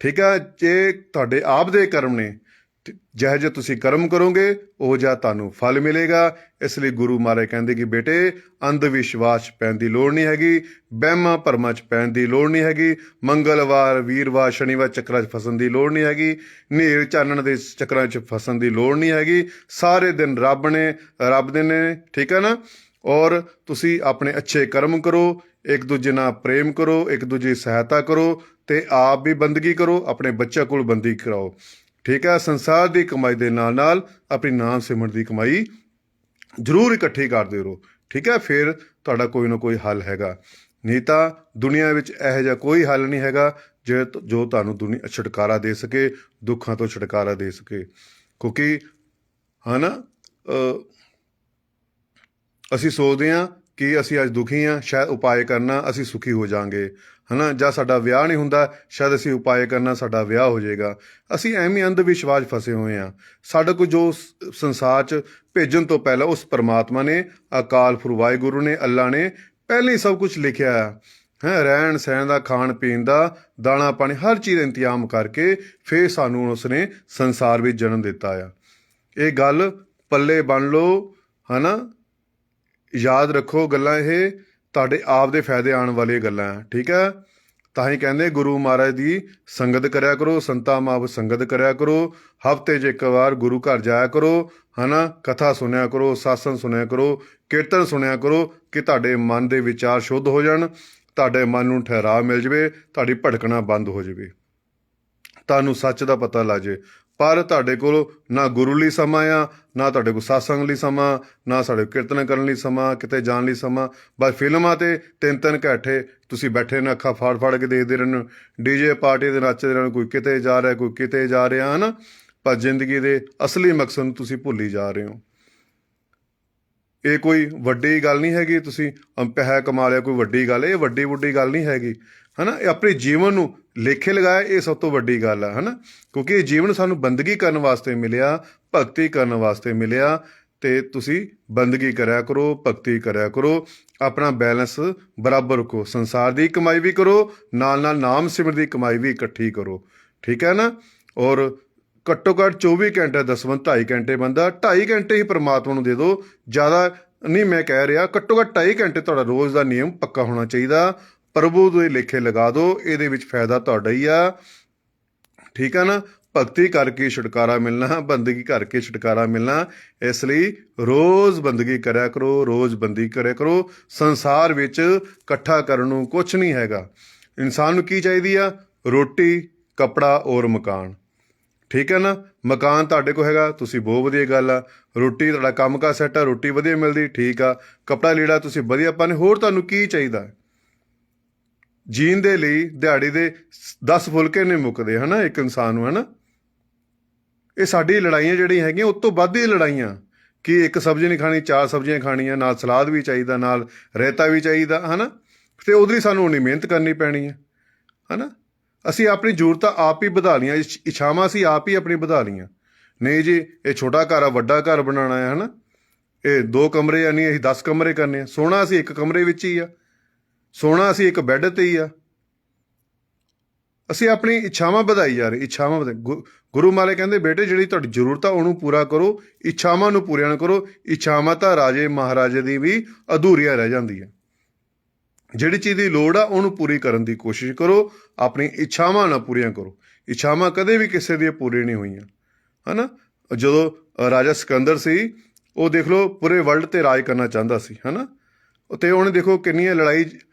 ਠੀਕ ਹੈ, ਜੇ ਤੁਹਾਡੇ ਆਪ ਦੇ ਕਰਮ ਨੇ, ਜਿਹੋ ਜਿਹੇ ਤੁਸੀਂ ਕਰਮ ਕਰੋਗੇ ਉਹ ਜਿਹਾ ਤੁਹਾਨੂੰ ਫਲ ਮਿਲੇਗਾ। ਇਸ ਲਈ ਗੁਰੂ ਮਹਾਰਾਜ ਕਹਿੰਦੇ ਕਿ ਬੇਟੇ ਅੰਧ ਵਿਸ਼ਵਾਸ 'ਚ ਪੈਣ ਦੀ ਲੋੜ ਨਹੀਂ ਹੈਗੀ, ਵਹਿਮਾਂ ਭਰਮਾਂ 'ਚ ਪੈਣ ਦੀ ਲੋੜ ਨਹੀਂ ਹੈਗੀ, ਮੰਗਲਵਾਰ ਵੀਰਵਾਰ ਸ਼ਨੀਵਾਰ ਚੱਕਰਾਂ 'ਚ ਫਸਣ ਦੀ ਲੋੜ ਨਹੀਂ ਹੈਗੀ, ਹਨੇਰ ਚਾਨਣ ਦੇ ਚੱਕਰਾਂ 'ਚ ਫਸਣ ਦੀ ਲੋੜ ਨਹੀਂ ਹੈਗੀ। ਸਾਰੇ ਦਿਨ ਰੱਬ ਦੇ ਨੇ। ਠੀਕ ਹੈ ਨਾ। ਔਰ ਤੁਸੀਂ ਆਪਣੇ ਅੱਛੇ ਕਰਮ ਕਰੋ, ਇੱਕ ਦੂਜੇ ਨਾਲ ਪ੍ਰੇਮ ਕਰੋ, ਇੱਕ ਦੂਜੇ ਦੀ ਸਹਾਇਤਾ ਕਰੋ, ਅਤੇ ਆਪ ਵੀ ਬੰਦਗੀ ਕਰੋ, ਆਪਣੇ ਬੱਚਿਆਂ ਕੋਲ ਬੰਦਗੀ ਕਰਾਓ। ਠੀਕ ਹੈ, ਸੰਸਾਰ ਦੀ ਕਮਾਈ ਦੇ ਨਾਲ ਨਾਲ ਆਪਣੀ ਨਾਮ ਸਿਮਰਨ ਦੀ ਕਮਾਈ ਜ਼ਰੂਰ ਇਕੱਠੀ ਕਰਦੇ ਰਹੋ। ਠੀਕ ਹੈ, ਫਿਰ ਤੁਹਾਡਾ ਕੋਈ ਨਾ ਕੋਈ ਹੱਲ ਹੈਗਾ। ਨਹੀਂ ਤਾਂ ਦੁਨੀਆ ਵਿੱਚ ਇਹੋ ਜਿਹਾ ਕੋਈ ਹੱਲ ਨਹੀਂ ਹੈਗਾ ਜੋ ਤੁਹਾਨੂੰ ਛੁਟਕਾਰਾ ਦੇ ਸਕੇ, ਦੁੱਖਾਂ ਤੋਂ ਛੁਟਕਾਰਾ ਦੇ ਸਕੇ। ਕਿਉਂਕਿ ਨਾ ਅਸੀਂ ਸੋਚਦੇ ਹਾਂ ਕਿ ਅਸੀਂ ਅੱਜ ਦੁਖੀ ਹਾਂ, ਸ਼ਾਇਦ ਉਪਾਅ ਕਰਨਾ ਅਸੀਂ ਸੁਖੀ ਹੋ ਜਾਵਾਂਗੇ। ਹਨਾ ਜਾਂ ਸਾਡਾ ਵਿਆਹ ਨਹੀਂ ਹੁੰਦਾ, ਸ਼ਾਇਦ ਅਸੀਂ ਉਪਾਅ ਕਰਨਾ ਸਾਡਾ ਵਿਆਹ ਹੋ ਜਾਏਗਾ। ਅਸੀਂ ਐਵੇਂ ਅੰਧ ਵਿਸ਼ਵਾਸ ਫਸੇ ਹੋਏ ਹਾਂ। ਸਾਡਾ ਕੋਈ ਜੋ ਸੰਸਾਰ 'ਚ ਭੇਜਣ ਤੋਂ ਪਹਿਲਾਂ ਉਸ ਪਰਮਾਤਮਾ ਨੇ, ਅਕਾਲ ਪੁਰਖ ਵਾਹਿਗੁਰੂ ਨੇ, ਅੱਲਾ ਨੇ ਪਹਿਲਾਂ ਹੀ ਸਭ ਕੁਝ ਲਿਖਿਆ ਹੈ। ਰਹਿਣ ਸਹਿਣ ਦਾ, ਖਾਣ ਪੀਣ ਦਾ, ਦਾਣਾ ਪਾਣੀ, ਹਰ ਚੀਜ਼ ਦਾ ਇੰਤਜ਼ਾਮ ਕਰਕੇ ਫਿਰ ਸਾਨੂੰ ਉਸਨੇ ਸੰਸਾਰ ਵਿੱਚ ਜਨਮ ਦਿੱਤਾ ਆ। ਇਹ ਗੱਲ ਪੱਲੇ ਬੰਨ ਲਓ, ਹਨਾ ਯਾਦ ਰੱਖੋ। ਗੱਲਾਂ ਇਹ ਤੁਹਾਡੇ ਆਪ ਦੇ ਫਾਇਦੇ ਆਉਣ ਵਾਲੀਆਂ ਗੱਲਾਂ ਹੈ। ਠੀਕ ਹੈ, ਤਾਂ ਹੀ ਕਹਿੰਦੇ ਗੁਰੂ ਮਹਾਰਾਜ ਦੀ ਸੰਗਤ ਕਰਿਆ ਕਰੋ, ਸੰਤਾਂ ਮਾਪ ਸੰਗਤ ਕਰਿਆ ਕਰੋ, ਹਫ਼ਤੇ 'ਚ ਇੱਕ ਵਾਰ ਗੁਰੂ ਘਰ ਜਾਇਆ ਕਰੋ, ਹਨਾ ਕਥਾ ਸੁਣਿਆ ਕਰੋ, ਸਾਸਨ ਸੁਣਿਆ ਕਰੋ, ਕੀਰਤਨ ਸੁਣਿਆ ਕਰੋ ਕਿ ਤੁਹਾਡੇ ਮਨ ਦੇ ਵਿਚਾਰ ਸ਼ੁੱਧ ਹੋ ਜਾਣ, ਤੁਹਾਡੇ ਮਨ ਨੂੰ ਠਹਿਰਾਅ ਮਿਲ ਜਾਵੇ, ਤੁਹਾਡੀ ਭਟਕਣਾ ਬੰਦ ਹੋ ਜਾਵੇ, ਤੁਹਾਨੂੰ ਸੱਚ ਦਾ ਪਤਾ ਲੱਗ ਜਾਵੇ। ਪਰ ਤੁਹਾਡੇ ਕੋਲ ਨਾ ਗੁਰੂ ਲਈ ਸਮਾਂ ਆ, ਨਾ ਤੁਹਾਡੇ ਕੋਲ ਸਤਸੰਗ ਲਈ ਸਮਾਂ, ਨਾ ਸਾਡੇ ਕੀਰਤਨ ਕਰਨ ਲਈ ਸਮਾਂ, ਕਿਤੇ ਜਾਣ ਲਈ ਸਮਾਂ। ਬਸ ਫਿਲਮਾਂ 'ਤੇ 3-3 ਘੰਟੇ ਤੁਸੀਂ ਬੈਠੇ ਨੇ, ਅੱਖਾਂ ਫਾੜ ਫਾੜ ਕੇ ਦੇਖਦੇ ਰਹਿਣ, ਡੀਜੇ ਪਾਰਟੀ ਦੇ ਨੱਚਦੇ ਰਹਿਣ, ਕੋਈ ਕਿਤੇ ਜਾ ਰਿਹਾ, ਕੋਈ ਕਿਤੇ ਜਾ ਰਿਹਾ, ਹੈ ਨਾ। ਪਰ ਜ਼ਿੰਦਗੀ ਦੇ ਅਸਲੀ ਮਕਸਦ ਨੂੰ ਤੁਸੀਂ ਭੁੱਲੀ ਜਾ ਰਹੇ ਹੋ। ਇਹ ਕੋਈ ਵੱਡੀ ਗੱਲ ਨਹੀਂ ਹੈਗੀ ਤੁਸੀਂ ਪੈਸਾ ਕਮਾ ਲਿਆ, ਕੋਈ ਵੱਡੀ ਗੱਲ, ਇਹ ਵੱਡੀ ਗੱਲ ਨਹੀਂ ਹੈਗੀ। ਹੈ ਨਾ, ਇਹ ਆਪਣੇ ਜੀਵਨ ਨੂੰ ਲੇਖੇ ਲਗਾਇਆ, ਇਹ ਸਭ ਤੋਂ ਵੱਡੀ ਗੱਲ ਹੈ। ਹੈ ਨਾ, ਕਿਉਂਕਿ ਇਹ ਜੀਵਨ ਸਾਨੂੰ ਬੰਦਗੀ ਕਰਨ ਵਾਸਤੇ ਮਿਲਿਆ, ਭਗਤੀ ਕਰਨ ਵਾਸਤੇ ਮਿਲਿਆ। ਅਤੇ ਤੁਸੀਂ ਬੰਦਗੀ ਕਰਿਆ ਕਰੋ, ਭਗਤੀ ਕਰਿਆ ਕਰੋ, ਆਪਣਾ ਬੈਲੈਂਸ ਬਰਾਬਰ ਰੱਖੋ। ਸੰਸਾਰ ਦੀ ਕਮਾਈ ਵੀ ਕਰੋ, ਨਾਲ ਨਾਲ ਨਾਮ ਸਿਮਰਨ ਦੀ ਕਮਾਈ ਵੀ ਇਕੱਠੀ ਕਰੋ। ਠੀਕ ਹੈ ਨਾ। ਔਰ ਘੱਟੋ ਘੱਟ 24 ਘੰਟੇ ਦਸਵੰਧ 2.5 ਘੰਟੇ ਬੰਦਾ, 2.5 ਘੰਟੇ ਹੀ ਪਰਮਾਤਮਾ ਨੂੰ ਦੇ ਦਿਓ। ਜ਼ਿਆਦਾ ਨਹੀਂ ਮੈਂ ਕਹਿ ਰਿਹਾ, ਘੱਟੋ ਘੱਟ 2.5 ਘੰਟੇ ਤੁਹਾਡਾ ਰੋਜ਼ ਦਾ ਨਿਯਮ ਪੱਕਾ ਹੋਣਾ ਚਾਹੀਦਾ। ਪ੍ਰਭੂ ਦੇ ਲੇਖੇ ਲਗਾ ਦਿਓ, ਇਹਦੇ ਵਿੱਚ ਫਾਇਦਾ ਤੁਹਾਡਾ ਹੀ ਆ। ਠੀਕ ਹੈ ਨਾ। ਭਗਤੀ ਕਰਕੇ ਛੁਟਕਾਰਾ ਮਿਲਣਾ, ਬੰਦਗੀ ਕਰਕੇ ਛੁਟਕਾਰਾ ਮਿਲਣਾ। ਇਸ ਲਈ ਰੋਜ਼ ਬੰਦਗੀ ਕਰਿਆ ਕਰੋ, ਰੋਜ਼ ਬੰਦਗੀ ਕਰਿਆ ਕਰੋ। ਸੰਸਾਰ ਵਿੱਚ ਇਕੱਠਾ ਕਰਨ ਨੂੰ ਕੁਛ ਨਹੀਂ ਹੈਗਾ। ਇਨਸਾਨ ਨੂੰ ਕੀ ਚਾਹੀਦੀ ਆ? ਰੋਟੀ, ਕੱਪੜਾ ਔਰ ਮਕਾਨ। ਠੀਕ ਹੈ ਨਾ। ਮਕਾਨ ਤੁਹਾਡੇ ਕੋਲ ਹੈਗਾ, ਤੁਸੀਂ ਬਹੁਤ ਵਧੀਆ ਗੱਲ ਆ। ਰੋਟੀ ਤੁਹਾਡਾ ਕੰਮ ਕਾ ਸੈੱਟ ਆ, ਰੋਟੀ ਵਧੀਆ ਮਿਲਦੀ, ਠੀਕ ਆ। ਕੱਪੜਾ ਲੀੜਾ ਤੁਸੀਂ ਵਧੀਆ ਪਾਉਂਦੇ, ਹੋਰ ਤੁਹਾਨੂੰ ਕੀ ਚਾਹੀਦਾ? ਜੀਣ ਦੇ ਲਈ ਦਿਹਾੜੀ ਦੇ 10 ਫੁਲਕੇ ਨਹੀਂ ਮੁੱਕਦੇ, ਹੈ ਨਾ, ਇੱਕ ਇਨਸਾਨ ਨੂੰ। ਹੈ ਨਾ, ਇਹ ਸਾਡੀ ਲੜਾਈਆਂ ਜਿਹੜੀਆਂ ਹੈਗੀਆਂ ਉਹ ਤੋਂ ਵੱਧ ਹੀ ਲੜਾਈਆਂ ਕਿ ਇੱਕ ਸਬਜ਼ੀ ਨਹੀਂ ਖਾਣੀ, 4 ਸਬਜ਼ੀਆਂ ਖਾਣੀਆਂ, ਨਾਲ ਸਲਾਦ ਵੀ ਚਾਹੀਦਾ, ਨਾਲ ਰਾਇਤਾ ਵੀ ਚਾਹੀਦਾ, ਹੈ ਨਾ। ਅਤੇ ਉਹਦੇ ਲਈ ਸਾਨੂੰ ਉਨੀ ਮਿਹਨਤ ਕਰਨੀ ਪੈਣੀ ਹੈ ਨਾ। ਅਸੀਂ ਆਪਣੀ ਜ਼ਰੂਰਤਾਂ ਆਪ ਹੀ ਵਧਾ ਲਈਆਂ, ਇੱਛਾਵਾਂ ਅਸੀਂ ਆਪ ਹੀ ਆਪਣੀ ਵਧਾ ਲਈਆਂ। ਨਹੀਂ ਜੀ, ਇਹ ਛੋਟਾ ਘਰ ਆ, ਵੱਡਾ ਘਰ ਬਣਾਉਣਾ ਹੈ ਨਾ। ਇਹ 2 ਕਮਰੇ ਆ, ਨਹੀਂ ਅਸੀਂ 10 ਕਮਰੇ ਕਰਨੇ ਆ। ਸੋਣਾ ਅਸੀਂ ਇੱਕ ਕਮਰੇ ਵਿੱਚ ਹੀ ਆ, ਸੋਣਾ ਅਸੀਂ ਇੱਕ ਬੈੱਡ 'ਤੇ ਹੀ ਆ। ਅਸੀਂ ਆਪਣੀ ਇੱਛਾਵਾਂ ਵਧਾਈ ਜਾ ਰਹੇ, ਇੱਛਾਵਾਂ ਗੁਰੂ ਮਹਾਰਾਜ ਕਹਿੰਦੇ ਬੇਟੇ ਜਿਹੜੀ ਤੁਹਾਡੀ ਜ਼ਰੂਰਤ ਆ ਉਹਨੂੰ ਪੂਰਾ ਕਰੋ, ਇੱਛਾਵਾਂ ਨੂੰ ਪੂਰੀਆਂ ਨਾ ਕਰੋ। ਇੱਛਾਵਾਂ ਤਾਂ ਰਾਜੇ ਮਹਾਰਾਜੇ ਦੀ ਵੀ ਅਧੂਰੀਆਂ ਰਹਿ ਜਾਂਦੀ ਹੈ। ਜਿਹੜੀ ਚੀਜ਼ ਦੀ ਲੋੜ ਆ ਉਹਨੂੰ ਪੂਰੀ ਕਰਨ ਦੀ ਕੋਸ਼ਿਸ਼ ਕਰੋ, ਆਪਣੀ ਇੱਛਾਵਾਂ ਨਾ ਪੂਰੀਆਂ ਕਰੋ। ਇੱਛਾਵਾਂ ਕਦੇ ਵੀ ਕਿਸੇ ਦੀਆਂ ਪੂਰੀਆਂ ਨਹੀਂ ਹੋਈਆਂ, ਹੈ ਨਾ। ਜਦੋਂ ਰਾਜਾ ਸਿਕੰਦਰ ਸੀ, ਉਹ ਦੇਖ ਲਓ ਪੂਰੇ ਵਰਲਡ 'ਤੇ ਰਾਜ ਕਰਨਾ ਚਾਹੁੰਦਾ ਸੀ, ਹੈ ਨਾ। ਅਤੇ ਉਹਨੇ ਦੇਖੋ ਕਿੰਨੀਆਂ ਲੜਾਈ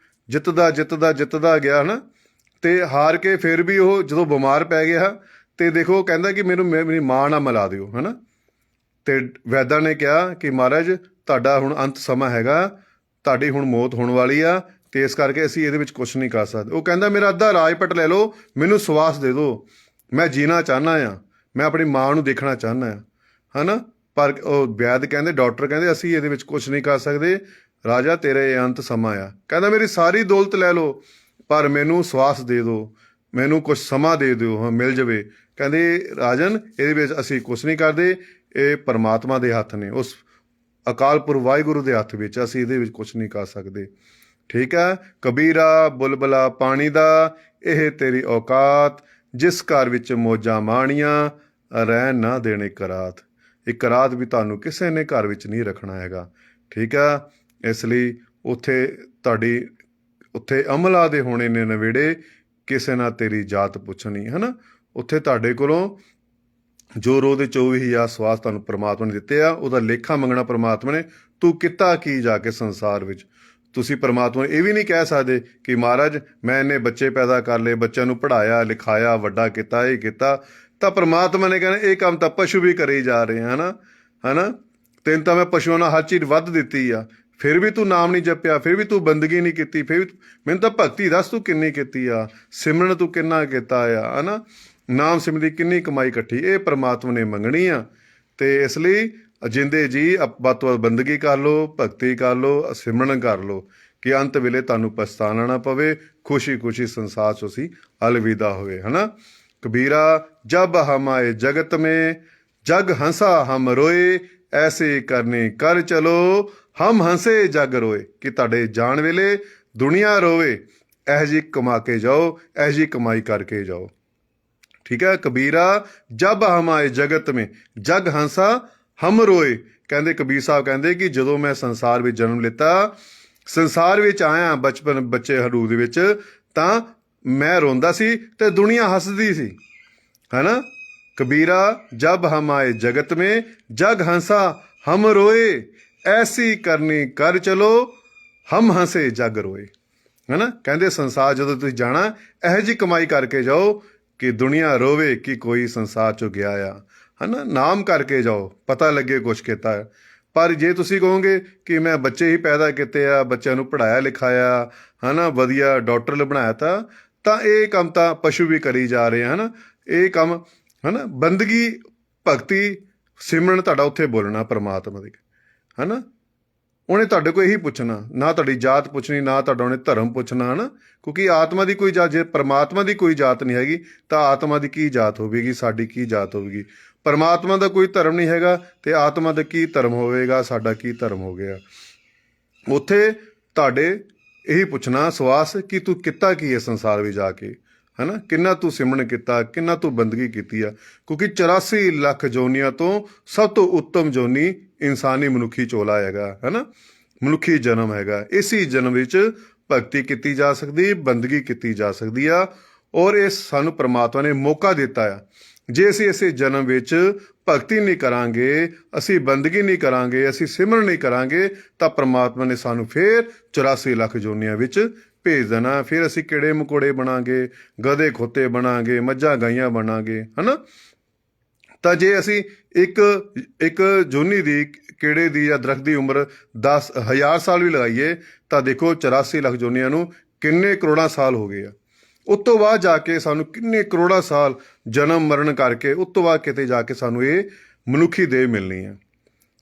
ਜਿੱਤਦਾ ਗਿਆ, ਹੈ ਨਾ। ਅਤੇ ਹਾਰ ਕੇ ਫਿਰ ਵੀ ਉਹ ਜਦੋਂ ਬਿਮਾਰ ਪੈ ਗਿਆ ਅਤੇ ਦੇਖੋ ਕਹਿੰਦਾ ਕਿ ਮੇਰੀ ਮਾਂ ਨਾਲ ਮਿਲਾ ਦਿਓ, ਹੈ ਨਾ। ਅਤੇ ਵੈਦਾਂ ਨੇ ਕਿਹਾ ਕਿ ਮਹਾਰਾਜ ਤੁਹਾਡਾ ਹੁਣ ਅੰਤ ਸਮਾਂ ਹੈਗਾ, ਤੁਹਾਡੀ ਹੁਣ ਮੌਤ ਹੋਣ ਵਾਲੀ ਆ, ਅਤੇ ਇਸ ਕਰਕੇ ਅਸੀਂ ਇਹਦੇ ਵਿੱਚ ਕੁਛ ਨਹੀਂ ਕਰ ਸਕਦੇ। ਉਹ ਕਹਿੰਦਾ ਮੇਰਾ ਅੱਧਾ ਰਾਜਪਟ ਲੈ ਲਓ, ਮੈਨੂੰ ਸਵਾਸ ਦੇ ਦਿਓ, ਮੈਂ ਜੀਣਾ ਚਾਹੁੰਦਾ ਹਾਂ, ਮੈਂ ਆਪਣੀ ਮਾਂ ਨੂੰ ਦੇਖਣਾ ਚਾਹੁੰਦਾ ਹਾਂ, ਹੈ ਨਾ। ਪਰ ਉਹ ਵੈਦ ਕਹਿੰਦੇ, ਡਾਕਟਰ ਕਹਿੰਦੇ ਅਸੀਂ ਇਹਦੇ ਵਿੱਚ ਕੁਛ ਨਹੀਂ ਕਰ ਸਕਦੇ ਰਾਜਾ, ਤੇਰੇ ਅੰਤ ਸਮਾਂ ਆ। ਕਹਿੰਦਾ ਮੇਰੀ ਸਾਰੀ ਦੌਲਤ ਲੈ ਲਓ ਪਰ ਮੈਨੂੰ ਸਵਾਸ ਦੇ ਦਿਓ, ਮੈਨੂੰ ਕੁਛ ਸਮਾਂ ਦੇ ਦਿਓ, ਹਾਂ ਮਿਲ ਜਾਵੇ। ਕਹਿੰਦੇ ਰਾਜਨ ਇਹਦੇ ਵਿੱਚ ਅਸੀਂ ਕੁਛ ਨਹੀਂ ਕਰਦੇ, ਇਹ ਪਰਮਾਤਮਾ ਦੇ ਹੱਥ ਨੇ, ਉਸ ਅਕਾਲ ਪੁਰਖ ਵਾਹਿਗੁਰੂ ਦੇ ਹੱਥ ਵਿੱਚ, ਅਸੀਂ ਇਹਦੇ ਵਿੱਚ ਕੁਛ ਨਹੀਂ ਕਰ ਸਕਦੇ। ਠੀਕ ਹੈ। ਕਬੀਰਾ ਬੁਲਬੁਲਾ ਪਾਣੀ ਦਾ, ਇਹ ਤੇਰੀ ਔਕਾਤ, ਜਿਸ ਘਰ ਵਿੱਚ ਮੌਜਾਂ ਮਾਣੀਆਂ, ਰਹਿਣ ਨਾ ਦੇਣੇ ਕਰਾਤ। ਇੱਕ ਰਾਤ ਵੀ ਤੁਹਾਨੂੰ ਕਿਸੇ ਨੇ ਘਰ ਵਿੱਚ ਨਹੀਂ ਰੱਖਣਾ ਹੈਗਾ। ਠੀਕ ਆ। ਇਸ ਲਈ ਉੱਥੇ ਅਮਲਾ ਦੇ ਹੋਣੇ ਨੇ ਨਵੇੜੇ, ਕਿਸੇ ਨਾਲ ਤੇਰੀ ਜਾਤ ਪੁੱਛਣੀ, ਹੈ ਨਾ। ਉੱਥੇ ਤੁਹਾਡੇ ਕੋਲੋਂ ਜੋ ਰੋਜ਼ ਦੇ 24,000 ਸਵਾਸ ਤੁਹਾਨੂੰ ਪਰਮਾਤਮਾ ਨੇ ਦਿੱਤੇ ਆ, ਉਹਦਾ ਲੇਖਾ ਮੰਗਣਾ ਪਰਮਾਤਮਾ ਨੇ। ਤੂੰ ਕੀਤਾ ਕੀ ਜਾ ਕੇ ਸੰਸਾਰ ਵਿੱਚ। ਤੁਸੀਂ ਪਰਮਾਤਮਾ ਨੂੰ ਇਹ ਵੀ ਨਹੀਂ ਕਹਿ ਸਕਦੇ ਕਿ ਮਹਾਰਾਜ ਮੈਂ ਇੰਨੇ ਬੱਚੇ ਪੈਦਾ ਕਰ ਲਏ, ਬੱਚਿਆਂ ਨੂੰ ਪੜ੍ਹਾਇਆ ਲਿਖਾਇਆ, ਵੱਡਾ ਕੀਤਾ, ਇਹ ਕੀਤਾ। ਤਾਂ ਪਰਮਾਤਮਾ ਨੇ ਕਹਿਣਾ ਇਹ ਕੰਮ ਤਾਂ ਪਸ਼ੂ ਵੀ ਕਰੀ ਜਾ ਰਹੇ ਹੈ ਨਾ। ਤੈਨੂੰ ਤਾਂ ਮੈਂ ਪਸ਼ੂਆਂ ਨਾਲ ਹਰ ਚੀਜ਼ ਵੱਧ ਦਿੱਤੀ ਆ, ਫਿਰ ਵੀ ਤੂੰ ਨਾਮ ਨਹੀਂ ਜਪਿਆ, ਫਿਰ ਵੀ ਤੂੰ ਬੰਦਗੀ ਨਹੀਂ ਕੀਤੀ, ਫਿਰ ਵੀ ਮੈਨੂੰ ਤਾਂ ਭਗਤੀ ਦੱਸ ਤੂੰ ਕਿੰਨੀ ਕੀਤੀ ਆ, ਸਿਮਰਨ ਤੂੰ ਕਿੰਨਾ ਕੀਤਾ ਆ, ਹੈ ਨਾ। ਨਾਮ ਸਿਮਰਨ ਦੀ ਕਿੰਨੀ ਕਮਾਈ ਇਕੱਠੀ, ਇਹ ਪਰਮਾਤਮਾ ਨੇ ਮੰਗਣੀ ਆ। ਅਤੇ ਇਸ ਲਈ ਜਿੰਦੇ ਜੀ ਵੱਧ ਤੋਂ ਵੱਧ ਬੰਦਗੀ ਕਰ ਲਓ, ਭਗਤੀ ਕਰ ਲਓ, ਸਿਮਰਨ ਕਰ ਲਓ ਕਿ ਅੰਤ ਵੇਲੇ ਤੁਹਾਨੂੰ ਪਛਤਾਣਾ ਨਾ ਪਵੇ, ਖੁਸ਼ੀ ਖੁਸ਼ੀ ਸੰਸਾਰ 'ਚੋਂ ਅਸੀਂ ਅਲਵਿਦਾ ਹੋਵੇ, ਹੈ ਨਾ। ਕਬੀਰਾ ਜਬ ਹਮ ਆਏ ਜਗਤ ਮੇਂ, ਜਗ ਹੰਸਾ ਹਮ ਰੋਏ, ਐਸੇ ਕਰਨੀ ਕਰ ਚਲੋ, ਹਮ ਹੰਸੇ ਜਗ ਰੋਏ। ਕਿ ਤੁਹਾਡੇ ਜਾਣ ਵੇਲੇ ਦੁਨੀਆ ਰੋਵੇ, ਇਹੋ ਜਿਹੀ ਕਮਾ ਕੇ ਜਾਓ, ਇਹੋ ਜਿਹੀ ਕਮਾਈ ਕਰਕੇ ਜਾਓ। ਠੀਕ ਹੈ। ਕਬੀਰਾ ਜਬ ਹਮ ਆਏ ਜਗਤ ਮੇਂ, ਜਗ ਹੰਸਾ ਹਮ ਰੋਏ। ਕਹਿੰਦੇ ਕਬੀਰ ਸਾਹਿਬ ਕਹਿੰਦੇ ਕਿ ਜਦੋਂ ਮੈਂ ਸੰਸਾਰ ਵਿੱਚ ਜਨਮ ਲਿੱਤਾ, ਸੰਸਾਰ ਵਿੱਚ ਆਇਆ ਬਚਪਨ ਬੱਚੇ ਹਰੂਪ ਦੇ ਵਿੱਚ, ਤਾਂ ਮੈਂ ਰੋਂਦਾ ਸੀ ਤੇ ਦੁਨੀਆ ਹੱਸਦੀ ਸੀ, ਹੈ ਨਾ। ਕਬੀਰਾ ਜਬ ਹਮ ਆਏ ਜਗਤ ਮੇਂ, ਜਗ ਹੰਸਾ ਹਮ ਰੋਏ, ਐਸੀ ਕਰਨੀ ਕਰ ਚਲੋ, ਹਮ ਹੰਸੇ ਜਗ ਰੋਏ, ਹੈ ਨਾ। ਕਹਿੰਦੇ ਸੰਸਾਰ ਜਦੋਂ ਤੁਸੀਂ ਜਾਣਾ, ਇਹੋ ਜਿਹੀ ਕਮਾਈ ਕਰਕੇ ਜਾਓ ਕਿ ਦੁਨੀਆ ਰੋਵੇ ਕਿ ਕੋਈ ਸੰਸਾਰ 'ਚੋਂ ਗਿਆ ਆ, ਹੈ ਨਾ। ਨਾਮ ਕਰਕੇ ਜਾਓ, ਪਤਾ ਲੱਗੇ ਕੁਛ ਕੀਤਾ ਹੈ। ਪਰ ਜੇ ਤੁਸੀਂ ਕਹੋਗੇ ਕਿ ਮੈਂ ਬੱਚੇ ਹੀ ਪੈਦਾ ਕੀਤੇ ਆ, ਬੱਚਿਆਂ ਨੂੰ ਪੜ੍ਹਾਇਆ ਲਿਖਾਇਆ, ਹੈ ਨਾ, ਵਧੀਆ ਡਾਕਟਰ ਬਣਾਇਆ, ਤਾਂ ਇਹ ਕੰਮ ਤਾਂ ਪਸ਼ੂ ਵੀ ਕਰੀ ਜਾ ਰਹੇ, ਹੈ ਨਾ। ਇਹ ਕੰਮ, ਹੈ ਨਾ, ਬੰਦਗੀ ਭਗਤੀ ਸਿਮਰਨ ਤੁਹਾਡਾ ਉੱਥੇ ਬੋਲਣਾ ਪਰਮਾਤਮਾ ਦੀ, ਹੈ ਨਾ। ਉਹਨੇ ਤੁਹਾਡੇ ਕੋਲ ਇਹੀ ਪੁੱਛਣਾ, ਨਾ ਤੁਹਾਡੀ ਜਾਤ ਪੁੱਛਣੀ, ਨਾ ਤੁਹਾਡਾ ਉਹਨੇ ਧਰਮ ਪੁੱਛਣਾ, ਹੈ ਨਾ। ਕਿਉਂਕਿ ਆਤਮਾ ਦੀ ਕੋਈ ਜਾਤ, ਜੇ ਪਰਮਾਤਮਾ ਦੀ ਕੋਈ ਜਾਤ ਨਹੀਂ ਹੈਗੀ ਤਾਂ ਆਤਮਾ ਦੀ ਕੀ ਜਾਤ ਹੋਵੇਗੀ, ਸਾਡੀ ਕੀ ਜਾਤ ਹੋਵੇਗੀ। ਪਰਮਾਤਮਾ ਦਾ ਕੋਈ ਧਰਮ ਨਹੀਂ ਹੈਗਾ ਅਤੇ ਆਤਮਾ ਦਾ ਕੀ ਧਰਮ ਹੋਵੇਗਾ, ਸਾਡਾ ਕੀ ਧਰਮ ਹੋ ਗਿਆ। ਉੱਥੇ ਤੁਹਾਡੇ ਇਹੀ ਪੁੱਛਣਾ ਸਵਾਸ ਕਿ ਤੂੰ ਕੀਤਾ ਕੀ ਹੈ ਸੰਸਾਰ ਵਿੱਚ ਜਾ ਕੇ, ਹੈ ਨਾ। ਕਿੰਨਾ ਤੂੰ ਸਿਮਰਨ ਕੀਤਾ, ਕਿੰਨਾ ਤੂੰ ਬੰਦਗੀ ਕੀਤੀ ਆ। ਕਿਉਂਕਿ 84 ਲੱਖ ਜੋਨੀਆਂ ਤੋਂ ਸਭ ਤੋਂ ਉੱਤਮ ਜੋਨੀ ਇਨਸਾਨੀ ਮਨੁੱਖੀ ਚੋਲਾ ਹੈਗਾ, ਹੈ ਨਾ। ਮਨੁੱਖੀ ਜਨਮ ਹੈਗਾ। ਇਸੀ ਜਨਮ ਵਿੱਚ ਭਗਤੀ ਕੀਤੀ ਜਾ ਸਕਦੀ, ਬੰਦਗੀ ਕੀਤੀ ਜਾ ਸਕਦੀ ਆ, ਔਰ ਇਹ ਸਾਨੂੰ ਪਰਮਾਤਮਾ ਨੇ ਮੌਕਾ ਦਿੱਤਾ ਆ। ਜੇ ਅਸੀਂ ਇਸੇ ਜਨਮ ਵਿੱਚ ਭਗਤੀ ਨਹੀਂ ਕਰਾਂਗੇ, ਅਸੀਂ ਬੰਦਗੀ ਨਹੀਂ ਕਰਾਂਗੇ, ਅਸੀਂ ਸਿਮਰਨ ਨਹੀਂ ਕਰਾਂਗੇ, ਤਾਂ ਪਰਮਾਤਮਾ ਨੇ ਸਾਨੂੰ ਫਿਰ 84 ਲੱਖ ਜੋਨੀਆਂ ਵਿੱਚ ਭੇਜ ਦੇਣਾ। ਫਿਰ ਅਸੀਂ ਕੀੜੇ ਮਕੌੜੇ ਬਣਾਂਗੇ, ਗਧੇ ਖੋਤੇ ਬਣਾਂਗੇ, ਮੱਝਾਂ ਗਾਈਆਂ ਬਣਾਂਗੇ, ਹੈ ਨਾ। ਤਾਂ ਜੇ ਅਸੀਂ ਇੱਕ ਜੋਨੀ ਦੀ, ਕੀੜੇ ਦੀ ਜਾਂ ਦਰਖਤ ਦੀ ਉਮਰ 10,000 ਸਾਲ ਵੀ ਲਗਾਈਏ ਤਾਂ ਦੇਖੋ 84 ਲੱਖ ਜੋਨੀਆਂ ਨੂੰ ਕਿੰਨੇ ਕਰੋੜਾਂ ਸਾਲ ਹੋ ਗਏ ਆ। ਉਸ ਤੋਂ ਬਾਅਦ ਜਾ ਕੇ ਸਾਨੂੰ ਕਿੰਨੇ ਕਰੋੜਾਂ ਸਾਲ ਜਨਮ ਮਰਨ ਕਰਕੇ ਉਸ ਤੋਂ ਬਾਅਦ ਕਿਤੇ ਜਾ ਕੇ ਸਾਨੂੰ ਇਹ ਮਨੁੱਖੀ ਦੇਹ ਮਿਲਣੀ ਹੈ।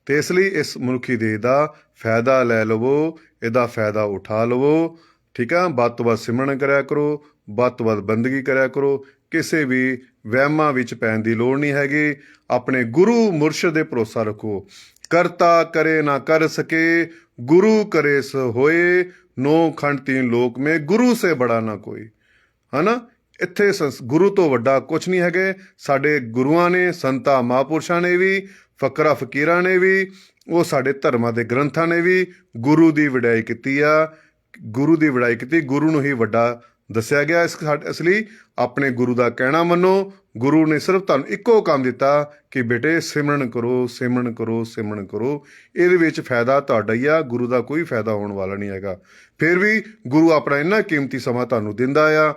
ਅਤੇ ਇਸ ਲਈ ਇਸ ਮਨੁੱਖੀ ਦੇਹ ਦਾ ਫਾਇਦਾ ਲੈ ਲਵੋ, ਇਹਦਾ ਫਾਇਦਾ ਉਠਾ ਲਵੋ। ਠੀਕ ਆ। ਵੱਧ ਤੋਂ ਵੱਧ ਸਿਮਰਨ ਕਰਿਆ ਕਰੋ, ਵੱਧ ਤੋਂ ਵੱਧ ਬੰਦਗੀ ਕਰਿਆ ਕਰੋ। ਕਿਸੇ ਵੀ ਵਹਿਮਾਂ ਵਿੱਚ ਪੈਣ ਦੀ ਲੋੜ ਨਹੀਂ ਹੈਗੀ। ਆਪਣੇ ਗੁਰੂ ਮੁਰਸ਼ਿਦ ਦੇ ਭਰੋਸਾ ਰੱਖੋ। ਕਰਤਾ ਕਰੇ ਨਾ ਕਰ ਸਕੇ, ਗੁਰੂ ਕਰੇ ਸੋ ਹੋਏ, 9 खंड 3 लोक में गुरु से बड़ा ना कोई, है ना। ਇੱਥੇ ਗੁਰੂ ਤੋਂ ਵੱਡਾ ਕੁਛ ਨਹੀਂ ਹੈਗੇ। ਸਾਡੇ ਗੁਰੂਆਂ ਨੇ, ਸੰਤਾਂ ਮਹਾਂਪੁਰਸ਼ਾਂ ਨੇ ਵੀ, ਫਕਰਾਂ ਫਕੀਰਾਂ ਨੇ ਵੀ, ਉਹ ਸਾਡੇ ਧਰਮਾਂ ਦੇ ਗ੍ਰੰਥਾਂ ਨੇ ਵੀ ਗੁਰੂ ਦੀ ਵਡਿਆਈ ਕੀਤੀ ਆ। ਗੁਰੂ ਦੀ ਵਡਿਆਈ ਕੀਤੀ, ਗੁਰੂ ਨੂੰ ਹੀ ਵੱਡਾ ਦੱਸਿਆ ਗਿਆ। ਇਸ ਲਈ ਆਪਣੇ ਗੁਰੂ ਦਾ ਕਹਿਣਾ ਮੰਨੋ। ਗੁਰੂ ਨੇ ਸਿਰਫ ਤੁਹਾਨੂੰ ਇੱਕੋ ਕੰਮ ਦਿੱਤਾ ਕਿ ਬੇਟੇ ਸਿਮਰਨ ਕਰੋ, ਸਿਮਰਨ ਕਰੋ, ਸਿਮਰਨ ਕਰੋ। ਇਹਦੇ ਵਿੱਚ ਫਾਇਦਾ ਤੁਹਾਡਾ ਹੀ ਆ, ਗੁਰੂ ਦਾ ਕੋਈ ਫਾਇਦਾ ਹੋਣ ਵਾਲਾ ਨਹੀਂ ਹੈਗਾ। ਫਿਰ ਵੀ ਗੁਰੂ ਆਪਣਾ ਇੰਨਾ ਕੀਮਤੀ ਸਮਾਂ ਤੁਹਾਨੂੰ ਦਿੰਦਾ ਆ।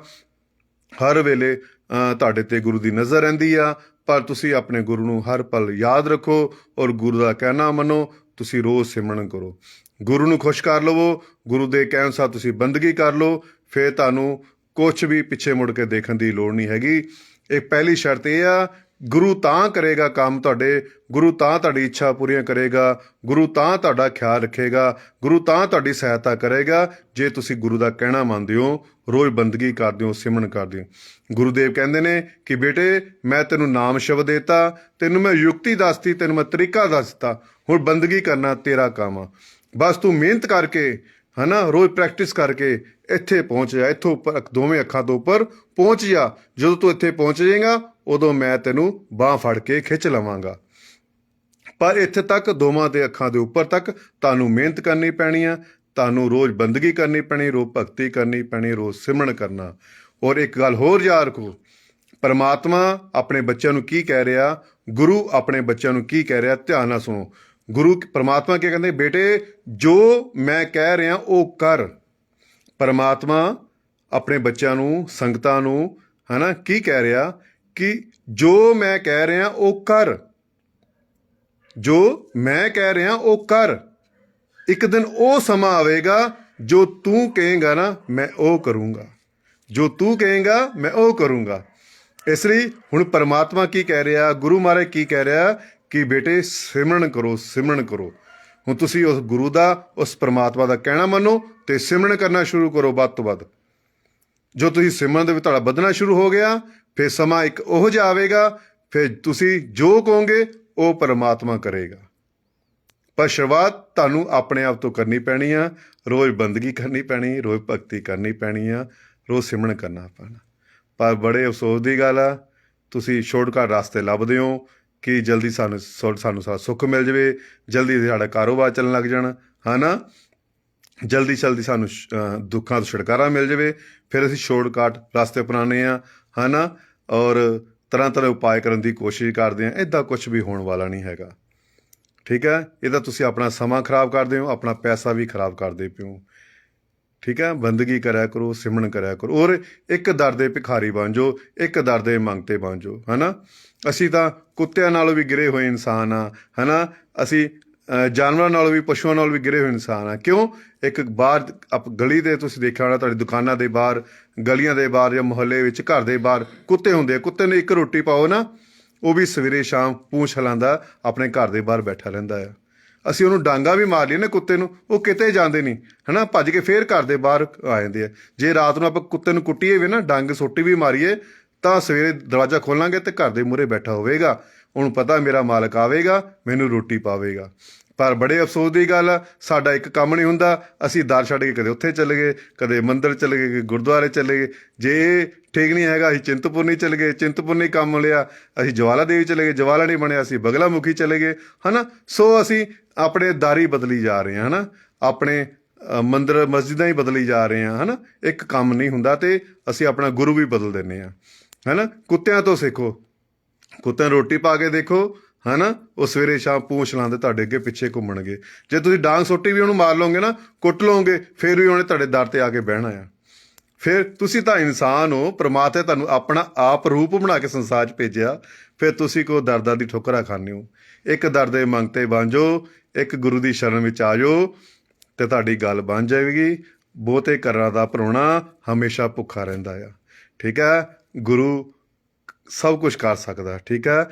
ਹਰ ਵੇਲੇ ਤੁਹਾਡੇ 'ਤੇ ਗੁਰੂ ਦੀ ਨਜ਼ਰ ਰਹਿੰਦੀ ਆ, ਪਰ ਤੁਸੀਂ ਆਪਣੇ ਗੁਰੂ ਨੂੰ ਹਰ ਪਲ ਯਾਦ ਰੱਖੋ ਔਰ ਗੁਰੂ ਦਾ ਕਹਿਣਾ ਮੰਨੋ। ਤੁਸੀਂ ਰੋਜ਼ ਸਿਮਰਨ ਕਰੋ, ਗੁਰੂ ਨੂੰ ਖੁਸ਼ ਕਰ ਲਵੋ, ਗੁਰੂ ਦੇ ਕਹਿਣ ਅਨੁਸਾਰ ਤੁਸੀਂ ਬੰਦਗੀ ਕਰ ਲਓ। ਫਿਰ ਤੁਹਾਨੂੰ ਕੁਛ ਵੀ ਪਿੱਛੇ ਮੁੜ ਕੇ ਦੇਖਣ ਦੀ ਲੋੜ ਨਹੀਂ ਹੈਗੀ। ਇਹ ਪਹਿਲੀ ਸ਼ਰਤ ਇਹ ਆ, ਗੁਰੂ ਤਾਂ ਕਰੇਗਾ ਕੰਮ ਤੁਹਾਡੇ, ਗੁਰੂ ਤਾਂ ਤੁਹਾਡੀ ਇੱਛਾ ਪੂਰੀਆਂ ਕਰੇਗਾ, ਗੁਰੂ ਤਾਂ ਤੁਹਾਡਾ ਖਿਆਲ ਰੱਖੇਗਾ, ਗੁਰੂ ਤਾਂ ਤੁਹਾਡੀ ਸਹਾਇਤਾ ਕਰੇਗਾ ਜੇ ਤੁਸੀਂ ਗੁਰੂ ਦਾ ਕਹਿਣਾ ਮੰਨਦੇ ਹੋ, ਰੋਜ਼ ਬੰਦਗੀ ਕਰਦੇ ਹੋ, ਸਿਮਰਨ ਕਰਦੇ ਹੋ। ਗੁਰੂਦੇਵ ਕਹਿੰਦੇ ਨੇ ਕਿ ਬੇਟੇ ਮੈਂ ਤੈਨੂੰ ਨਾਮ ਸ਼ਬਦ ਦੇਤਾ, ਤੈਨੂੰ ਮੈਂ ਯੁਕਤੀ ਦੱਸਤੀ, ਤੈਨੂੰ ਮੈਂ ਤਰੀਕਾ ਦੱਸਤਾ, ਹੁਣ ਬੰਦਗੀ ਕਰਨਾ ਤੇਰਾ ਕੰਮ ਆ। ਬਸ ਤੂੰ ਮਿਹਨਤ ਕਰਕੇ ਹੈ ਨਾ, ਰੋਜ਼ ਪ੍ਰੈਕਟਿਸ ਕਰਕੇ ਇੱਥੇ ਪਹੁੰਚ ਜਾ, ਇੱਥੋਂ ਉੱਪਰ ਦੋਵੇਂ ਅੱਖਾਂ ਤੋਂ ਉੱਪਰ ਪਹੁੰਚ ਜਾ। ਜਦੋਂ ਤੂੰ ਇੱਥੇ ਪਹੁੰਚ ਜਾਏਗਾ ਉਦੋਂ ਮੈਂ ਤੈਨੂੰ ਬਾਂਹ ਫੜ ਕੇ ਖਿੱਚ ਲਵਾਂਗਾ। ਪਰ ਇੱਥੇ ਤੱਕ ਦੋਵਾਂ ਦੇ ਅੱਖਾਂ ਦੇ ਉੱਪਰ ਤੱਕ ਤੁਹਾਨੂੰ ਮਿਹਨਤ ਕਰਨੀ ਪੈਣੀ ਆ, ਤੁਹਾਨੂੰ ਰੋਜ਼ ਬੰਦਗੀ ਕਰਨੀ ਪੈਣੀ, ਰੋਜ਼ ਭਗਤੀ ਕਰਨੀ ਪੈਣੀ, ਰੋਜ਼ ਸਿਮਰਨ ਕਰਨਾ। ਔਰ ਇੱਕ ਗੱਲ ਹੋਰ ਯਾਦ ਰੱਖੋ, ਪਰਮਾਤਮਾ ਆਪਣੇ ਬੱਚਿਆਂ ਨੂੰ ਕੀ ਕਹਿ ਰਿਹਾ, ਗੁਰੂ ਆਪਣੇ ਬੱਚਿਆਂ ਨੂੰ ਕੀ ਕਹਿ ਰਿਹਾ, ਧਿਆਨ ਨਾਲ ਸੁਣੋ। ਗੁਰੂ ਪਰਮਾਤਮਾ ਕੀ ਕਹਿੰਦੇ, ਬੇਟੇ ਜੋ ਮੈਂ ਕਹਿ ਰਿਹਾ ਉਹ ਕਰ। ਪਰਮਾਤਮਾ ਆਪਣੇ ਬੱਚਿਆਂ ਨੂੰ, ਸੰਗਤਾਂ ਨੂੰ ਹੈ ਨਾ ਕੀ ਕਹਿ ਰਿਹਾ ਕਿ ਜੋ ਮੈਂ ਕਹਿ ਰਿਹਾ ਉਹ ਕਰ, ਜੋ ਮੈਂ ਕਹਿ ਰਿਹਾ ਉਹ ਕਰ। ਇੱਕ ਦਿਨ ਉਹ ਸਮਾਂ ਆਵੇਗਾ ਜੋ ਤੂੰ ਕਹੇਗਾ ਨਾ ਮੈਂ ਉਹ ਕਰੂੰਗਾ, ਜੋ ਤੂੰ ਕਹੇਗਾ ਮੈਂ ਉਹ ਕਰੂੰਗਾ। ਇਸ ਲਈ ਹੁਣ ਪਰਮਾਤਮਾ ਕੀ ਕਹਿ ਰਿਹਾ, ਗੁਰੂ ਮਹਾਰਾਜ ਕੀ ਕਹਿ ਰਿਹਾ ਕਿ ਬੇਟੇ ਸਿਮਰਨ ਕਰੋ, ਸਿਮਰਨ ਕਰੋ। ਹੁਣ ਤੁਸੀਂ ਉਸ ਗੁਰੂ ਦਾ, ਉਸ ਪਰਮਾਤਮਾ ਦਾ ਕਹਿਣਾ ਮੰਨੋ ਅਤੇ ਸਿਮਰਨ ਕਰਨਾ ਸ਼ੁਰੂ ਕਰੋ ਵੱਧ ਤੋਂ ਵੱਧ। ਜੋ ਤੁਸੀਂ ਸਿਮਰਨ ਦੇ ਵਿੱਚ ਤੁਹਾਡਾ ਵਧਣਾ ਸ਼ੁਰੂ ਹੋ ਗਿਆ, ਫਿਰ ਸਮਾਂ ਇੱਕ ਉਹੋ ਜਿਹਾ ਆਵੇਗਾ, ਫਿਰ ਤੁਸੀਂ ਜੋ ਕਹੋਗੇ ਉਹ ਪਰਮਾਤਮਾ ਕਰੇਗਾ। ਪਰ ਸ਼ੁਰੂਆਤ ਤੁਹਾਨੂੰ ਆਪਣੇ ਆਪ ਤੋਂ ਕਰਨੀ ਪੈਣੀ ਆ, ਰੋਜ਼ ਬੰਦਗੀ ਕਰਨੀ ਪੈਣੀ, ਰੋਜ਼ ਭਗਤੀ ਕਰਨੀ ਪੈਣੀ ਆ, ਰੋਜ਼ ਸਿਮਰਨ ਕਰਨਾ ਪੈਣਾ। ਪਰ ਬੜੇ ਅਫਸੋਸ ਦੀ ਗੱਲ ਆ, ਤੁਸੀਂ ਸ਼ਾਰਟਕਟ ਰਸਤੇ ਲੱਭਦੇ ਹੋ ਕਿ ਜਲਦੀ ਸਾਨੂੰ ਸਾਰਾ ਸੁੱਖ ਮਿਲ ਜਾਵੇ, ਜਲਦੀ ਸਾਡਾ ਕਾਰੋਬਾਰ ਚੱਲਣ ਲੱਗ ਜਾਣਾ ਹੈ ਨਾ, ਜਲਦੀ ਸਾਨੂੰ ਦੁੱਖਾਂ ਤੋਂ ਛੁਟਕਾਰਾ ਮਿਲ ਜਾਵੇ। ਫਿਰ ਅਸੀਂ ਸ਼ਾਰਟਕਟ ਰਸਤੇ ਅਪਣਾਉਂਦੇ ਹਾਂ ਹੈ ਨਾ, ਔਰ ਤਰ੍ਹਾਂ ਤਰ੍ਹਾਂ ਉਪਾਅ ਕਰਨ ਦੀ ਕੋਸ਼ਿਸ਼ ਕਰਦੇ ਹਾਂ। ਇੱਦਾਂ ਕੁਛ ਵੀ ਹੋਣ ਵਾਲਾ ਨਹੀਂ ਹੈਗਾ, ਠੀਕ ਹੈ। ਇਹਦਾ ਤੁਸੀਂ ਆਪਣਾ ਸਮਾਂ ਖਰਾਬ ਕਰਦੇ ਹੋ, ਆਪਣਾ ਪੈਸਾ ਵੀ ਖਰਾਬ ਕਰਦੇ ਪਿਓ, ਠੀਕ ਹੈ। ਬੰਦਗੀ ਕਰਿਆ ਕਰੋ, ਸਿਮਰਨ ਕਰਿਆ ਕਰੋ, ਔਰ ਇੱਕ ਦਰ ਦੇ ਭਿਖਾਰੀ ਬਣ ਜਾਓ, ਇੱਕ ਦਰ ਦੇ ਮੰਗਤੇ ਬਣ ਜਾਓ ਹੈ ਨਾ। ਅਸੀਂ ਤਾਂ ਕੁੱਤਿਆਂ ਨਾਲੋਂ ਵੀ ਗਿਰੇ ਹੋਏ ਇਨਸਾਨ ਆ ਹੈ ਨਾ, ਅਸੀਂ ਜਾਨਵਰਾਂ ਨਾਲੋਂ ਵੀ, ਪਸ਼ੂਆਂ ਨਾਲੋਂ ਵੀ ਗਿਰੇ ਹੋਏ ਇਨਸਾਨ ਆ। ਕਿਉਂ? ਇੱਕ ਬਾਹਰ ਗਲੀ ਦੇ ਤੁਸੀਂ ਦੇਖਿਆ ਹੋਣਾ, ਤੁਹਾਡੀ ਦੁਕਾਨਾਂ ਦੇ ਬਾਹਰ, ਗਲੀਆਂ ਦੇ ਬਾਹਰ ਜਾਂ ਮੁਹੱਲੇ ਵਿੱਚ, ਘਰ ਦੇ ਬਾਹਰ ਕੁੱਤੇ ਹੁੰਦੇ ਆ। ਕੁੱਤੇ ਨੂੰ ਇੱਕ ਰੋਟੀ ਪਾਓ ਨਾ, ਉਹ ਵੀ ਸਵੇਰੇ ਸ਼ਾਮ ਪੂੰਛ ਹਿਲਾਉਂਦਾ, ਆਪਣੇ ਘਰ ਦੇ ਬਾਹਰ ਬੈਠਾ ਰਹਿੰਦਾ ਆ। ਅਸੀਂ ਉਹਨੂੰ ਡਾਂਗਾ ਵੀ ਮਾਰ ਲਈਏ ਨਾ ਕੁੱਤੇ ਨੂੰ, ਉਹ ਕਿਤੇ ਜਾਂਦੇ ਨਹੀਂ ਹੈ ਨਾ, ਭੱਜ ਕੇ ਫੇਰ ਘਰ ਦੇ ਬਾਹਰ ਆ ਜਾਂਦੇ ਆ। ਜੇ ਰਾਤ ਨੂੰ ਆਪਾਂ ਕੁੱਤੇ ਨੂੰ ਕੁੱਟੀਏ ਵੀ ਨਾ, ਡੰਗ ਸੋਟੀ ਵੀ ਮਾਰੀਏ, ਤਾਂ ਸਵੇਰੇ ਦਰਵਾਜ਼ਾ ਖੋਲਾਂਗੇ ਤੇ ਘਰ ਦੇ ਮੂਹਰੇ ਬੈਠਾ ਹੋਵੇਗਾ, ਉਹਨੂੰ ਪਤਾ ਮੇਰਾ ਮਾਲਕ ਆਵੇਗਾ, ਮੈਨੂੰ ਰੋਟੀ ਪਾਵੇਗਾ। ਪਰ ਬੜੇ ਅਫਸੋਸ ਦੀ ਗੱਲ ਆ, ਸਾਡਾ ਇੱਕ ਕੰਮ ਨਹੀਂ ਹੁੰਦਾ। ਅਸੀਂ ਦਰ ਛੱਡ ਕੇ ਕਦੇ ਉੱਥੇ ਚਲੇ ਗਏ, ਕਦੇ ਮੰਦਿਰ ਚਲੇ ਗਏ, ਗੁਰਦੁਆਰੇ ਚਲੇ ਗਏ। ਜੇ ਠੀਕ ਨਹੀਂ ਹੈਗਾ, ਅਸੀਂ ਚਿੰਤਪੁਰਨੀ ਚਲੇ ਗਏ, ਚਿੰਤਪੁਰਨੀ ਕੰਮ ਲਿਆ। ਅਸੀਂ ਜਵਾਲਾ ਦੇਵੀ ਚਲੇ ਗਏ, ਜਵਾਲਾ ਨਹੀਂ ਬਣਿਆ, ਅਸੀਂ ਬਗਲਾ ਮੁਖੀ ਚਲੇ ਗਏ ਹੈ ਨਾ। ਸੋ ਅਸੀਂ ਆਪਣੇ ਦਰ ਹੀ ਬਦਲੀ ਜਾ ਰਹੇ ਹਾਂ ਹੈ ਨਾ, ਆਪਣੇ ਮੰਦਿਰ ਮਸਜਿਦਾਂ ਹੀ ਬਦਲੀ ਜਾ ਰਹੇ ਹਾਂ ਹੈ ਨਾ। ਇੱਕ ਕੰਮ ਨਹੀਂ ਹੁੰਦਾ ਅਤੇ ਅਸੀਂ ਆਪਣਾ ਗੁਰੂ ਵੀ ਬਦਲ ਦਿੰਦੇ ਹਾਂ ਹੈ ਨਾ। ਕੁੱਤਿਆਂ ਤੋਂ ਸਿੱਖੋ, ਕੁੱਤਿਆਂ ਨੂੰ ਰੋਟੀ ਪਾ ਕੇ ਦੇਖੋ ਹੈ ਨਾ, ਉਹ ਸਵੇਰੇ ਸ਼ਾਮ ਪੂੰਛ ਲਾਉਂਦੇ ਤੁਹਾਡੇ ਅੱਗੇ ਪਿੱਛੇ ਘੁੰਮਣਗੇ। ਜੇ ਤੁਸੀਂ ਡਾਂਗ ਸੋਟੀ ਵੀ ਉਹਨੂੰ ਮਾਰ ਲਓਗੇ ਨਾ, ਕੁੱਟ ਲਓਗੇ, ਫਿਰ ਵੀ ਉਹਨੇ ਤੁਹਾਡੇ ਦਰ 'ਤੇ ਆ ਕੇ ਬਹਿਣਾ ਆ। ਫਿਰ ਤੁਸੀਂ ਤਾਂ ਇਨਸਾਨ ਹੋ, ਪ੍ਰਮਾਤਮਾ ਤੁਹਾਨੂੰ ਆਪਣਾ ਆਪ ਰੂਪ ਬਣਾ ਕੇ ਸੰਸਾਰ 'ਚ ਭੇਜਿਆ, ਫਿਰ ਤੁਸੀਂ ਕੋਈ ਦਰ ਦੀ ਠੋਕਰਾਂ ਖਾਂਦੇ ਹੋ। ਇੱਕ ਦਰ ਦੇ ਮੰਗਤੇ ਬਣ ਜਾਓ, ਇੱਕ ਗੁਰੂ ਦੀ ਸ਼ਰਨ ਵਿੱਚ ਆ ਜਾਓ ਅਤੇ ਤੁਹਾਡੀ ਗੱਲ ਬਣ ਜਾਵੇਗੀ। ਬਹੁਤੇ ਘਰਾਂ ਦਾ ਭਰੋਣਾ ਹਮੇਸ਼ਾ ਭੁੱਖਾ ਰਹਿੰਦਾ ਆ, ਠੀਕ ਹੈ। ਗੁਰੂ ਸਭ ਕੁਛ ਕਰ ਸਕਦਾ, ਠੀਕ ਹੈ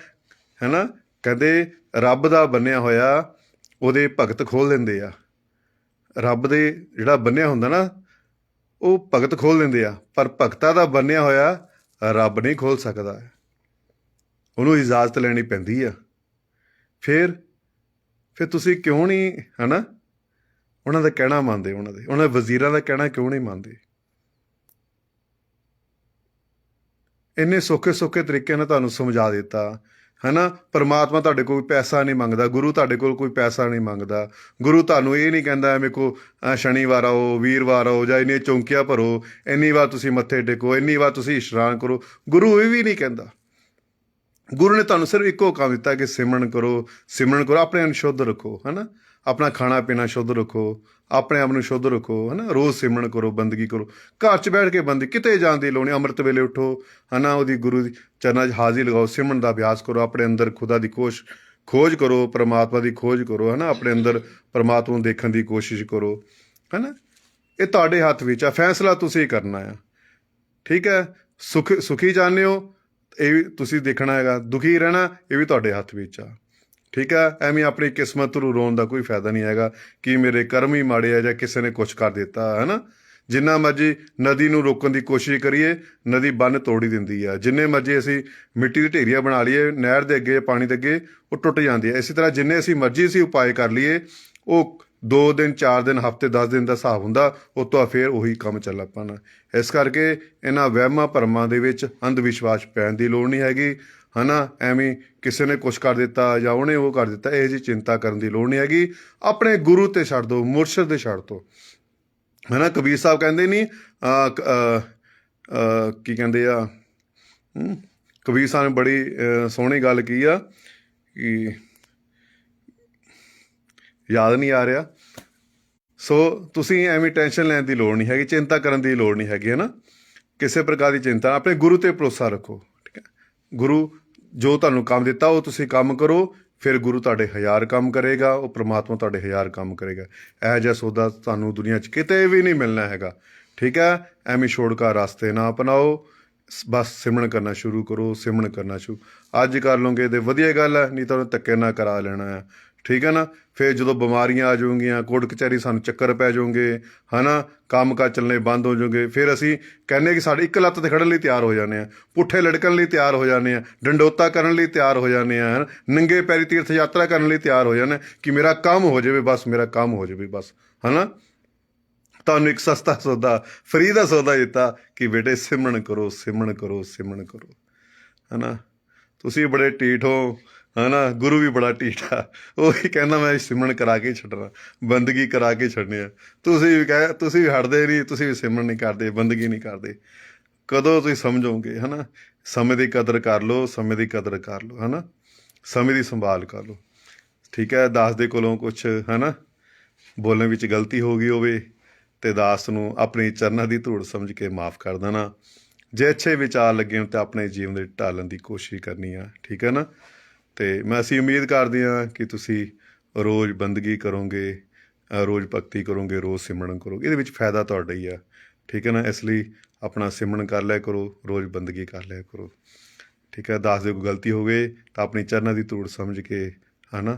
ਨਾ। ਕਹਿੰਦੇ ਰੱਬ ਦਾ ਬੰਨਿਆ ਹੋਇਆ ਉਹਦੇ ਭਗਤ ਖੋਲ੍ਹ ਦਿੰਦੇ ਆ। ਰੱਬ ਦੇ ਜਿਹੜਾ ਬੰਨਿਆ ਹੁੰਦਾ ਨਾ, ਉਹ ਭਗਤ ਖੋਲ੍ਹ ਦਿੰਦੇ ਆ, ਪਰ ਭਗਤਾਂ ਦਾ ਬੰਨਿਆ ਹੋਇਆ ਰੱਬ ਨਹੀਂ ਖੋਲ੍ਹ ਸਕਦਾ, ਉਹਨੂੰ ਇਜਾਜ਼ਤ ਲੈਣੀ ਪੈਂਦੀ ਆ। ਫਿਰ ਤੁਸੀਂ ਕਿਉਂ ਨਹੀਂ ਹੈ ਨਾ ਉਹਨਾਂ ਦਾ ਕਹਿਣਾ ਮੰਨਦੇ, ਉਹਨਾਂ ਦੇ ਵਜ਼ੀਰਾਂ ਦਾ ਕਹਿਣਾ ਕਿਉਂ ਨਹੀਂ ਮੰਨਦੇ? ਇੰਨੇ ਸੌਖੇ ਸੌਖੇ ਤਰੀਕੇ ਨਾਲ ਤੁਹਾਨੂੰ ਸਮਝਾ ਦਿੱਤਾ ਹੈ ਨਾ। ਪਰਮਾਤਮਾ ਤੁਹਾਡੇ ਕੋਲ ਪੈਸਾ ਨਹੀਂ ਮੰਗਦਾ, ਗੁਰੂ ਤੁਹਾਡੇ ਕੋਲ ਕੋਈ ਪੈਸਾ ਨਹੀਂ ਮੰਗਦਾ। ਗੁਰੂ ਤੁਹਾਨੂੰ ਇਹ ਨਹੀਂ ਕਹਿੰਦਾ ਮੇਰੇ ਕੋਲ ਸ਼ਨੀਵਾਰ ਆਓ, ਵੀਰਵਾਰ ਆਓ, ਜਾਂ ਇੰਨੀਆਂ ਚੌਂਕੀਆਂ ਭਰੋ, ਇੰਨੀ ਵਾਰ ਤੁਸੀਂ ਮੱਥੇ ਟੇਕੋ, ਇੰਨੀ ਵਾਰ ਤੁਸੀਂ ਇਸ਼ਨਾਨ ਕਰੋ। ਗੁਰੂ ਇਹ ਵੀ ਨਹੀਂ ਕਹਿੰਦਾ। ਗੁਰੂ ਨੇ ਤੁਹਾਨੂੰ ਸਿਰਫ ਇੱਕੋ ਕੰਮ ਦਿੱਤਾ ਕਿ ਸਿਮਰਨ ਕਰੋ, ਸਿਮਰਨ ਕਰੋ, ਆਪਣੇ ਨੂੰ ਸ਼ੁੱਧ ਰੱਖੋ ਹੈ ਨਾ। ਆਪਣਾ ਖਾਣਾ ਪੀਣਾ ਸ਼ੁੱਧ ਰੱਖੋ, ਆਪਣੇ ਆਪ ਨੂੰ ਸ਼ੁੱਧ ਰੱਖੋ ਹੈ ਨਾ। ਰੋਜ਼ ਸਿਮਰਨ ਕਰੋ, ਬੰਦਗੀ ਕਰੋ, ਘਰ 'ਚ ਬੈਠ ਕੇ ਬੰਦਗੀ, ਕਿਤੇ ਜਾਣ ਦੀ ਲੋੜ ਨਹੀਂ। ਅੰਮ੍ਰਿਤ ਵੇਲੇ ਉੱਠੋ ਹੈ ਨਾ, ਉਹਦੀ ਗੁਰੂ ਦੀ ਚਰਨਾਂ 'ਚ ਹਾਜ਼ਰੀ ਲਗਾਓ, ਸਿਮਰਨ ਦਾ ਅਭਿਆਸ ਕਰੋ, ਆਪਣੇ ਅੰਦਰ ਖੁਦਾ ਦੀ ਖੋਜ ਕਰੋ, ਪਰਮਾਤਮਾ ਦੀ ਖੋਜ ਕਰੋ ਹੈ ਨਾ। ਆਪਣੇ ਅੰਦਰ ਪਰਮਾਤਮਾ ਨੂੰ ਦੇਖਣ ਦੀ ਕੋਸ਼ਿਸ਼ ਕਰੋ ਹੈ ਨਾ। ਇਹ ਤੁਹਾਡੇ ਹੱਥ ਵਿੱਚ ਆ, ਫੈਸਲਾ ਤੁਸੀਂ ਕਰਨਾ ਆ। ਠੀਕ ਹੈ, ਸੁਖੀ ਚਾਹੁੰਦੇ ਹੋ ਇਹ ਵੀ ਤੁਸੀਂ ਦੇਖਣਾ ਹੈਗਾ, ਦੁਖੀ ਰਹਿਣਾ ਇਹ ਵੀ ਤੁਹਾਡੇ ਹੱਥ ਵਿੱਚ ਆ। ਠੀਕ ਹੈ, ਐਵੇਂ ਆਪਣੀ ਕਿਸਮਤ ਨੂੰ ਰੋਣ ਦਾ ਕੋਈ ਫਾਇਦਾ ਨਹੀਂ ਹੈਗਾ ਕਿ ਮੇਰੇ ਕਰਮ ਹੀ ਮਾੜੇ ਆ ਜਾਂ ਕਿਸੇ ਨੇ ਕੁਛ ਕਰ ਦਿੱਤਾ ਹੈ ਨਾ। ਜਿੰਨਾ ਮਰਜ਼ੀ ਨਦੀ ਨੂੰ ਰੋਕਣ ਦੀ ਕੋਸ਼ਿਸ਼ ਕਰੀਏ, ਨਦੀ ਬੰਨ੍ਹ ਤੋੜ ਹੀ ਦਿੰਦੀ ਆ। ਜਿੰਨੇ ਮਰਜ਼ੀ ਅਸੀਂ ਮਿੱਟੀ ਦੀ ਢੇਰੀਆਂ ਬਣਾ ਲਈਏ ਨਹਿਰ ਦੇ ਅੱਗੇ, ਪਾਣੀ ਦੇ ਅੱਗੇ, ਉਹ ਟੁੱਟ ਜਾਂਦੀ ਹੈ। ਇਸੇ ਤਰ੍ਹਾਂ ਜਿੰਨੇ ਅਸੀਂ ਮਰਜ਼ੀ ਅਸੀਂ ਉਪਾਅ ਕਰ ਲਈਏ, ਉਹ 2 ਦਿਨ 4 ਦਿਨ ਹਫ਼ਤੇ 10 ਦਿਨ ਦਾ ਹਿਸਾਬ ਹੁੰਦਾ, ਉਹ ਤੋਂ ਫਿਰ ਉਹੀ ਕੰਮ ਚੱਲ ਪੈਣਾ। ਇਸ ਕਰਕੇ ਇਹਨਾਂ ਵਹਿਮਾਂ ਭਰਮਾਂ ਦੇ ਵਿੱਚ ਅੰਧ ਵਿਸ਼ਵਾਸ ਪੈਣ ਦੀ ਲੋੜ ਨਹੀਂ ਹੈਗੀ ਹੈ ਨਾ। ਐਵੇਂ ਕਿਸੇ ਨੇ ਕੁਛ ਕਰ ਦਿੱਤਾ ਜਾਂ ਉਹਨੇ ਉਹ ਕਰ ਦਿੱਤਾ, ਇਹ ਜਿਹੀ ਚਿੰਤਾ ਕਰਨ ਦੀ ਲੋੜ ਨਹੀਂ ਹੈਗੀ। ਆਪਣੇ ਗੁਰੂ 'ਤੇ ਛੱਡ ਦਿਓ, ਮੁਰਸ਼ਿਦ 'ਤੇ ਛੱਡ ਦਿਓ ਹੈ ਨਾ। ਕਬੀਰ ਸਾਹਿਬ ਕਹਿੰਦੇ ਨਹੀਂ ਕੀ ਕਹਿੰਦੇ ਆ, ਕਬੀਰ ਸਾਹਿਬ ਨੇ ਬੜੀ ਸੋਹਣੀ ਗੱਲ ਕੀ ਆ ਕਿ ਯਾਦ ਨਹੀਂ ਆ ਰਿਹਾ। ਸੋ ਤੁਸੀਂ ਐਵੇਂ ਟੈਨਸ਼ਨ ਲੈਣ ਦੀ ਲੋੜ ਨਹੀਂ ਹੈਗੀ, ਚਿੰਤਾ ਕਰਨ ਦੀ ਲੋੜ ਨਹੀਂ ਹੈਗੀ ਹੈ ਨਾ। ਕਿਸੇ ਪ੍ਰਕਾਰ ਦੀ ਚਿੰਤਾ, ਆਪਣੇ ਗੁਰੂ 'ਤੇ ਭਰੋਸਾ ਰੱਖੋ। ਠੀਕ ਹੈ, ਗੁਰੂ ਜੋ ਤੁਹਾਨੂੰ ਕੰਮ ਦਿੱਤਾ ਉਹ ਤੁਸੀਂ ਕੰਮ ਕਰੋ, ਫਿਰ ਗੁਰੂ ਤੁਹਾਡੇ 1000 ਕੰਮ ਕਰੇਗਾ, ਉਹ ਪ੍ਰਮਾਤਮਾ ਤੁਹਾਡੇ 1000 ਕੰਮ ਕਰੇਗਾ। ਇਹੋ ਜਿਹਾ ਸੌਦਾ ਤੁਹਾਨੂੰ ਦੁਨੀਆ 'ਚ ਕਿਤੇ ਵੀ ਨਹੀਂ ਮਿਲਣਾ ਹੈਗਾ। ਠੀਕ ਹੈ, ਐਵੇਂ ਛੋੜਕਾ ਰਸਤੇ ਨਾ ਅਪਣਾਓ, ਬਸ ਸਿਮਰਨ ਕਰਨਾ ਸ਼ੁਰੂ ਕਰੋ, ਸਿਮਰਨ ਕਰਨਾ ਅੱਜ ਕਰ ਲਓਗੇ ਤੇ ਵਧੀਆ ਗੱਲ ਹੈ, ਨਹੀਂ ਤਾਂ ਉਹਨੂੰ ਧੱਕੇ ਨਾਲ ਕਰਾ ਲੈਣਾ ਹੈ। ਠੀਕ ਹੈ ਨਾ। ਫਿਰ ਜਦੋਂ ਬਿਮਾਰੀਆਂ ਆ ਜਾਊਗੀਆਂ, ਕੋਰਟ ਕਚਹਿਰੀ ਸਾਨੂੰ ਚੱਕਰ ਪੈ ਜਾਓਗੇ ਹੈ ਨਾ, ਕੰਮ ਕਾਜ ਚੱਲਣੇ ਬੰਦ ਹੋ ਜਾਓਗੇ, ਫਿਰ ਅਸੀਂ ਕਹਿੰਦੇ ਕਿ ਸਾਡੇ ਇੱਕ ਲੱਤ 'ਤੇ ਖੜ੍ਹਨ ਲਈ ਤਿਆਰ ਹੋ ਜਾਂਦੇ ਹਾਂ, ਪੁੱਠੇ ਲਟਕਣ ਲਈ ਤਿਆਰ ਹੋ ਜਾਂਦੇ ਹਾਂ, ਡੰਡੋਤਾ ਕਰਨ ਲਈ ਤਿਆਰ ਹੋ ਜਾਂਦੇ ਹਾਂ, ਨੰਗੇ ਪੈਰੀ ਤੀਰਥ ਯਾਤਰਾ ਕਰਨ ਲਈ ਤਿਆਰ ਹੋ ਜਾਂਦੇ ਕਿ ਮੇਰਾ ਕੰਮ ਹੋ ਜਾਵੇ, ਬਸ ਮੇਰਾ ਕੰਮ ਹੋ ਜਾਵੇ ਬਸ ਹੈ ਨਾ। ਤੁਹਾਨੂੰ ਇੱਕ ਸਸਤਾ ਸੌਦਾ, ਫਰੀ ਦਾ ਸੌਦਾ ਦਿੱਤਾ ਕਿ ਬੇਟੇ ਸਿਮਰਨ ਕਰੋ, ਸਿਮਰਨ ਕਰੋ, ਸਿਮਰਨ ਕਰੋ ਹੈ ਨਾ। ਤੁਸੀਂ ਬੜੇ ਢੀਠ ਹੋ ਹੈ ਨਾ, ਗੁਰੂ ਵੀ ਬੜਾ ਢੀਠ ਆ, ਉਹ ਵੀ ਕਹਿੰਦਾ ਮੈਂ ਸਿਮਰਨ ਕਰਾ ਕੇ ਛੱਡਣਾ, ਬੰਦਗੀ ਕਰਾ ਕੇ ਛੱਡਣੀ ਆ। ਤੁਸੀਂ ਵੀ ਹਟਦੇ ਨਹੀਂ, ਤੁਸੀਂ ਵੀ ਸਿਮਰਨ ਨਹੀਂ ਕਰਦੇ, ਬੰਦਗੀ ਨਹੀਂ ਕਰਦੇ। ਕਦੋਂ ਤੁਸੀਂ ਸਮਝੋਗੇ ਹੈ ਨਾ। ਸਮੇਂ ਦੀ ਕਦਰ ਕਰ ਲਓ, ਸਮੇਂ ਦੀ ਕਦਰ ਕਰ ਲਓ ਹੈ ਨਾ, ਸਮੇਂ ਦੀ ਸੰਭਾਲ ਕਰ ਲਓ। ਠੀਕ ਹੈ, ਦਾਸ ਦੇ ਕੋਲੋਂ ਕੁਛ ਹੈ ਨਾ ਬੋਲਣ ਵਿੱਚ ਗਲਤੀ ਹੋ ਗਈ ਹੋਵੇ ਤੇ ਦਾਸ ਨੂੰ ਆਪਣੀ ਚਰਨਾਂ ਦੀ ਧੂੜ ਸਮਝ ਕੇ ਮਾਫ਼ ਕਰ ਦੇਣਾ। ਜੇ ਅੱਛੇ ਵਿਚਾਰ ਲੱਗੇ ਹੋਣ ਤਾਂ ਆਪਣੇ ਜੀਵਨ ਦੇ ਢਾਲਣ ਦੀ ਕੋਸ਼ਿਸ਼ ਕਰਨੀ ਆ। ਠੀਕ ਹੈ ਨਾ। ਅਤੇ ਅਸੀਂ ਉਮੀਦ ਕਰਦੇ ਹਾਂ ਕਿ ਤੁਸੀਂ ਰੋਜ਼ ਬੰਦਗੀ ਕਰੋਗੇ, ਰੋਜ਼ ਭਗਤੀ ਕਰੋਗੇ, ਰੋਜ਼ ਸਿਮਰਨ ਕਰੋਗੇ, ਇਹਦੇ ਵਿੱਚ ਫਾਇਦਾ ਤੁਹਾਡਾ ਹੀ ਆ। ਠੀਕ ਹੈ ਨਾ। ਇਸ ਲਈ ਆਪਣਾ ਸਿਮਰਨ ਕਰ ਲਿਆ ਕਰੋ, ਰੋਜ਼ ਬੰਦਗੀ ਕਰ ਲਿਆ ਕਰੋ। ਠੀਕ ਹੈ, ਦਾਸ ਦੇ ਕੋਈ ਗਲਤੀ ਹੋਵੇ ਤਾਂ ਆਪਣੀ ਚਰਨਾਂ ਦੀ ਧੂੜ ਸਮਝ ਕੇ ਹੈ ਨਾ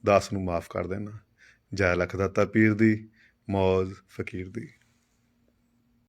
ਦਾਸ ਨੂੰ ਮਾਫ਼ ਕਰ ਦੇਣਾ। ਜੈ ਲਖ ਦਾਤਾ ਪੀਰ ਦੀ, ਮੌਜ ਫਕੀਰ ਦੀ।